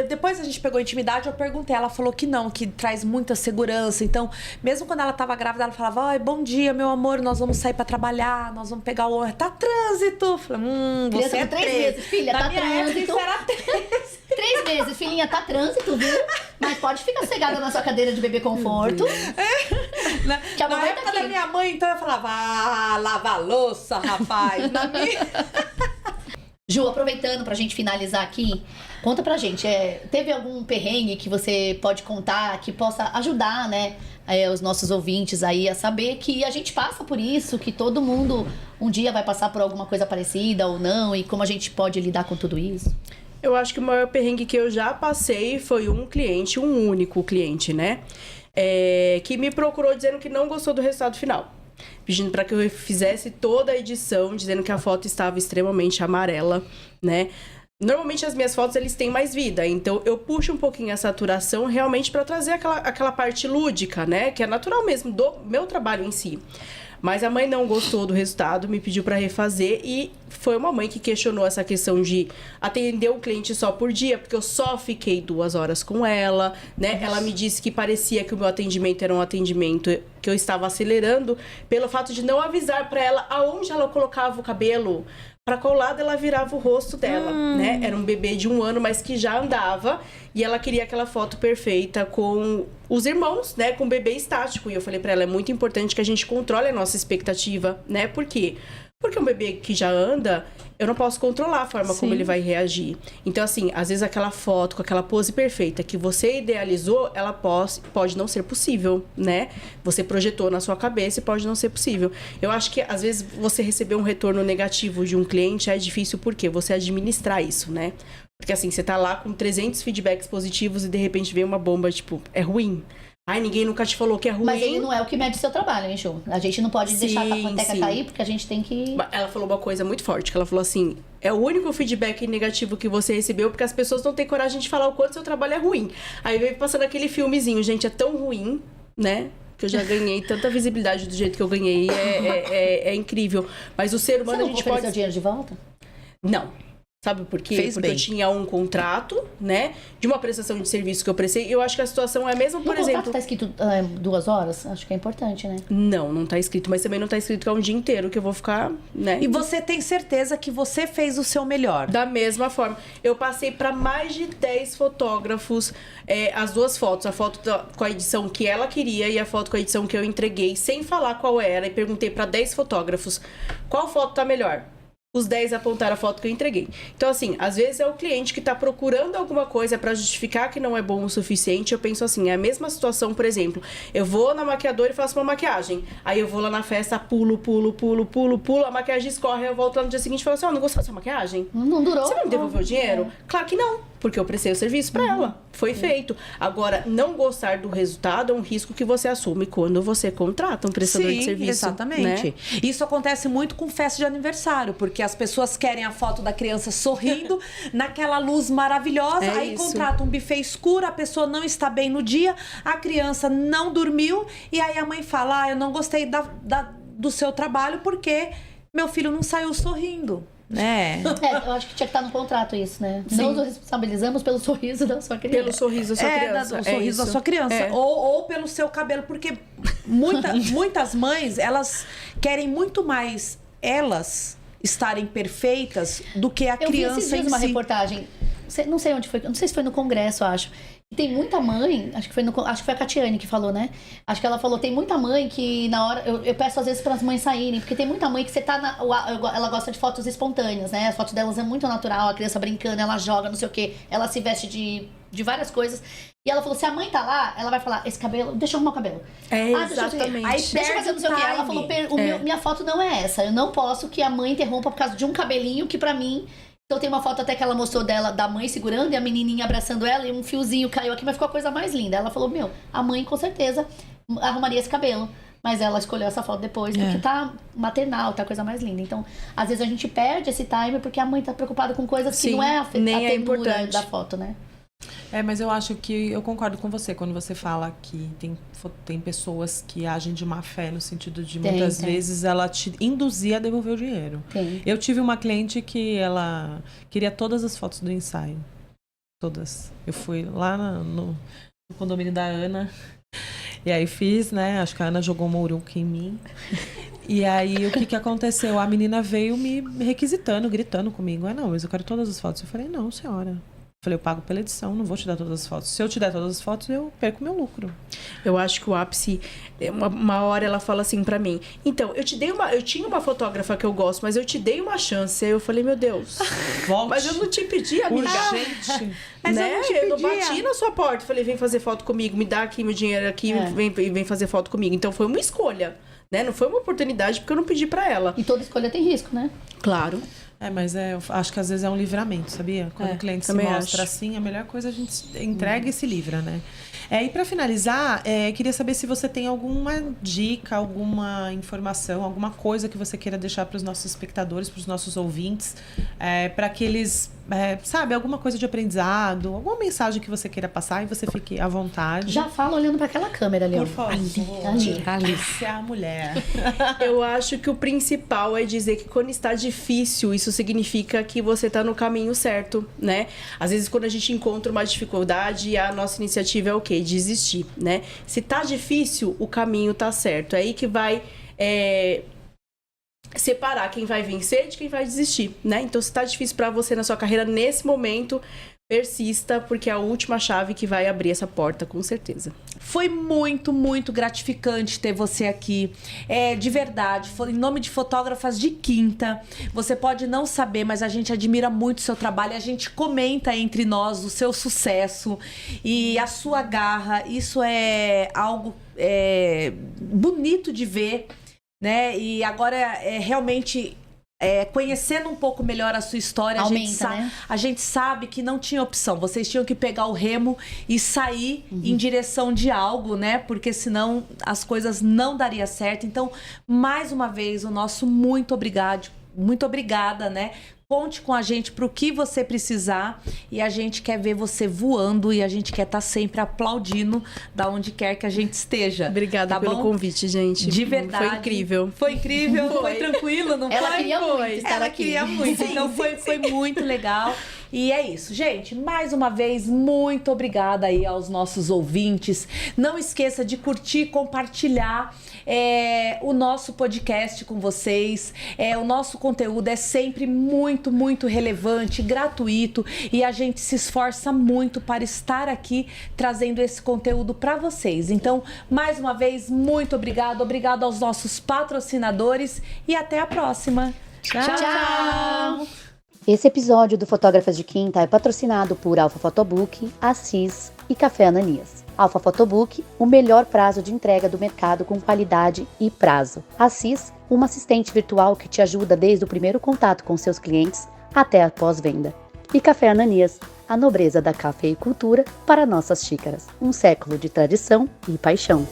depois a gente pegou intimidade, eu perguntei, ela falou que não, que traz muita segurança. Então, mesmo quando ela tava grávida, ela falava, ai, bom dia, meu amor, nós vamos sair pra trabalhar, nós vamos pegar o... Tá trânsito. Eu falei, Criança você é com 3 13. meses, filha, Na tá minha época, trânsito. isso era 13. 3 meses, filhinha, tá trânsito, viu? Mas pode ficar cegada na sua cadeira de bebê conforto. Que a Na mamãe tá época aqui. da minha mãe, então eu falava, lava a louça, rapaz. Na minha... Ju, aproveitando pra gente finalizar aqui, conta pra gente, teve algum perrengue que você pode contar, que possa ajudar, né, os nossos ouvintes aí a saber que a gente passa por isso, que todo mundo um dia vai passar por alguma coisa parecida ou não, e como a gente pode lidar com tudo isso? Eu acho que o maior perrengue que eu já passei foi um único cliente, né? Que me procurou dizendo que não gostou do resultado final. Pedindo para que eu fizesse toda a edição, dizendo que a foto estava extremamente amarela, né? Normalmente as minhas fotos, eles têm mais vida, então eu puxo um pouquinho a saturação realmente para trazer aquela parte lúdica, né? Que é natural mesmo do meu trabalho em si. Mas a mãe não gostou do resultado, me pediu para refazer e foi uma mãe que questionou essa questão de atender o cliente só por dia, porque eu só fiquei 2 horas com ela, né? Ela me disse que parecia que o meu atendimento era um atendimento que eu estava acelerando pelo fato de não avisar para ela aonde ela colocava o cabelo, para qual lado ela virava o rosto dela, né? Era um bebê de 1 ano, mas que já andava e ela queria aquela foto perfeita com os irmãos, né? Com o bebê estático. E eu falei para ela, é muito importante que a gente controle a nossa expectativa, né? Por quê? Porque um bebê que já anda, eu não posso controlar a forma como ele vai reagir. Então, assim, às vezes aquela foto com aquela pose perfeita que você idealizou, ela pode não ser possível, né? Você projetou na sua cabeça e pode não ser possível. Eu acho que, às vezes, você receber um retorno negativo de um cliente é difícil porque você administrar isso, né? Porque, assim, você tá lá com 300 feedbacks positivos e, de repente, vem uma bomba, tipo, é ruim. Ai, ninguém nunca te falou que é ruim. Mas ele não é o que mede seu trabalho, hein, Ju? A gente não pode deixar a tapoteca cair, porque a gente tem que... Ela falou uma coisa muito forte, que ela falou assim, é o único feedback negativo que você recebeu, porque as pessoas não têm coragem de falar o quanto seu trabalho é ruim. Aí veio passando aquele filmezinho, gente, é tão ruim, né? Que eu já ganhei tanta visibilidade do jeito que eu ganhei, é incrível. Mas o ser humano, Você a não gente ofereceu pode... dinheiro de volta? Não. Sabe por quê? Fez Porque bem. eu tinha um contrato, né? De uma prestação de serviço que eu prestei. E eu acho que a situação é a mesma, por No exemplo... contrato tá escrito 2 horas? Acho que é importante, né? Não tá escrito. Mas também não tá escrito que é um dia inteiro que eu vou ficar, né? E você tem certeza que você fez o seu melhor? Da mesma forma. Eu passei para mais de 10 fotógrafos as 2 fotos. A foto com a edição que ela queria e a foto com a edição que eu entreguei, sem falar qual era. E perguntei para 10 fotógrafos, qual foto tá melhor? Os 10 apontaram a foto que eu entreguei. Então, assim, às vezes é o cliente que tá procurando alguma coisa para justificar que não é bom o suficiente. Eu penso assim, é a mesma situação, por exemplo, eu vou na maquiadora e faço uma maquiagem. Aí eu vou lá na festa, pulo, a maquiagem escorre, eu volto lá no dia seguinte e falo assim, não gostou da sua maquiagem? Não durou. Você vai me devolver o dinheiro? Claro que não, porque eu prestei o serviço para ela. Foi feito. Agora, não gostar do resultado é um risco que você assume quando você contrata um prestador de serviço. Exatamente. Né? Isso acontece muito com festa de aniversário, porque as pessoas querem a foto da criança sorrindo naquela luz maravilhosa, É aí isso. contrata um buffet escuro, a pessoa não está bem no dia, a criança não dormiu, e aí a mãe fala, eu não gostei do seu trabalho porque meu filho não saiu sorrindo. Né? Eu acho que tinha que estar no contrato isso, né? Sim. Não nos responsabilizamos pelo sorriso da sua criança. Pelo sorriso da sua criança. O sorriso da isso. sua criança. É. Ou pelo seu cabelo, porque muitas mães, elas querem muito mais elas estarem perfeitas do que a Eu vi criança esses dias em uma si. reportagem, não sei onde foi, não sei se foi no Congresso, acho, Tem muita mãe, acho que foi a Catiane que falou, né? Acho que ela falou, tem muita mãe que na hora, eu peço às vezes para as mães saírem, porque tem muita mãe que você tá ela gosta de fotos espontâneas, né? As fotos delas é muito natural, a criança brincando, ela joga, não sei o quê, ela se veste de várias coisas. E ela falou, se a mãe tá lá, ela vai falar, esse cabelo, deixa eu arrumar o cabelo. Exatamente. Aí Deixa eu fazer não sei o quê. Ela falou, minha foto não é essa, eu não posso que a mãe interrompa por causa de um cabelinho que pra mim... Então tem uma foto até que ela mostrou da mãe segurando e a menininha abraçando ela e um fiozinho caiu aqui, mas ficou a coisa mais linda. Ela falou, a mãe com certeza arrumaria esse cabelo. Mas ela escolheu essa foto depois, porque tá maternal, tá a coisa mais linda. Então, às vezes a gente perde esse time porque a mãe tá preocupada com coisas que não é a ternura importante da foto, né? Mas eu acho que eu concordo com você quando você fala que tem pessoas que agem de má fé no sentido de muitas vezes ela te induzir a devolver o dinheiro. Eu tive uma cliente que ela queria todas as fotos do ensaio. Todas. Eu fui lá no condomínio da Ana e aí fiz, né? Acho que a Ana jogou uma uruca em mim. E aí, o que aconteceu? A menina veio me requisitando, gritando comigo. Não, mas eu quero todas as fotos. Eu falei, não, senhora. Falei, eu pago pela edição, não vou te dar todas as fotos. Se eu te der todas as fotos, eu perco meu lucro. Eu acho que o ápice, uma hora ela fala assim pra mim, então, eu tinha uma fotógrafa que eu gosto, mas eu te dei uma chance. Aí eu falei, meu Deus, volte. Mas eu não te pedi, amiga. Urgente. Mas né? Eu não bati na sua porta. Falei, vem fazer foto comigo, me dá aqui meu dinheiro aqui, vem fazer foto comigo. Então foi uma escolha, né? Não foi uma oportunidade porque eu não pedi pra ela. E toda escolha tem risco, né? Claro. Mas eu acho que às vezes é um livramento, sabia? Quando o cliente se mostra assim, a melhor coisa é a gente entrega e se livra, né? E para finalizar, queria saber se você tem alguma dica, alguma informação, alguma coisa que você queira deixar para os nossos espectadores, para os nossos ouvintes, para que eles, sabe, alguma coisa de aprendizado, alguma mensagem que você queira passar e você fique à vontade. Já fala olhando para aquela câmera ali. Por favor. Ali. Você é a mulher. Eu acho que o principal é dizer que quando está difícil, isso significa que você está no caminho certo, né? Às vezes, quando a gente encontra uma dificuldade, a nossa iniciativa é o quê? Desistir, né? Se tá difícil, o caminho tá certo. É aí que vai separar quem vai vencer de quem vai desistir, né? Então, se tá difícil para você na sua carreira nesse momento, persista, porque é a última chave que vai abrir essa porta, com certeza. Foi muito, muito gratificante ter você aqui. De verdade, em nome de Fotógrafas de Quinta. Você pode não saber, mas a gente admira muito o seu trabalho. A gente comenta entre nós o seu sucesso e a sua garra. Isso é algo bonito de ver, né? E agora realmente... conhecendo um pouco melhor a sua história, a gente sabe que não tinha opção. Vocês tinham que pegar o remo e sair em direção de algo, né? Porque senão as coisas não dariam certo. Então, mais uma vez, o nosso muito obrigada, né? Conte com a gente para o que você precisar e a gente quer ver você voando e a gente quer estar sempre aplaudindo da onde quer que a gente esteja. Obrigada pelo convite, gente. De verdade. Foi incrível. Foi incrível, foi tranquilo, não Ela foi? queria muito estar Ela aqui. queria muito, então foi muito legal. E é isso, gente. Mais uma vez, muito obrigada aí aos nossos ouvintes. Não esqueça de curtir, compartilhar o nosso podcast com vocês. O nosso conteúdo é sempre muito, muito relevante, gratuito. E a gente se esforça muito para estar aqui trazendo esse conteúdo para vocês. Então, mais uma vez, muito obrigado. Obrigado aos nossos patrocinadores e até a próxima. Tchau! Esse episódio do Fotógrafas de Quinta é patrocinado por Alfa Photobook, Assis e Café Ananias. Alfa Photobook, o melhor prazo de entrega do mercado com qualidade e prazo. Assis, uma assistente virtual que te ajuda desde o primeiro contato com seus clientes até a pós-venda. E Café Ananias, a nobreza da cafeicultura para nossas xícaras. Um século de tradição e paixão.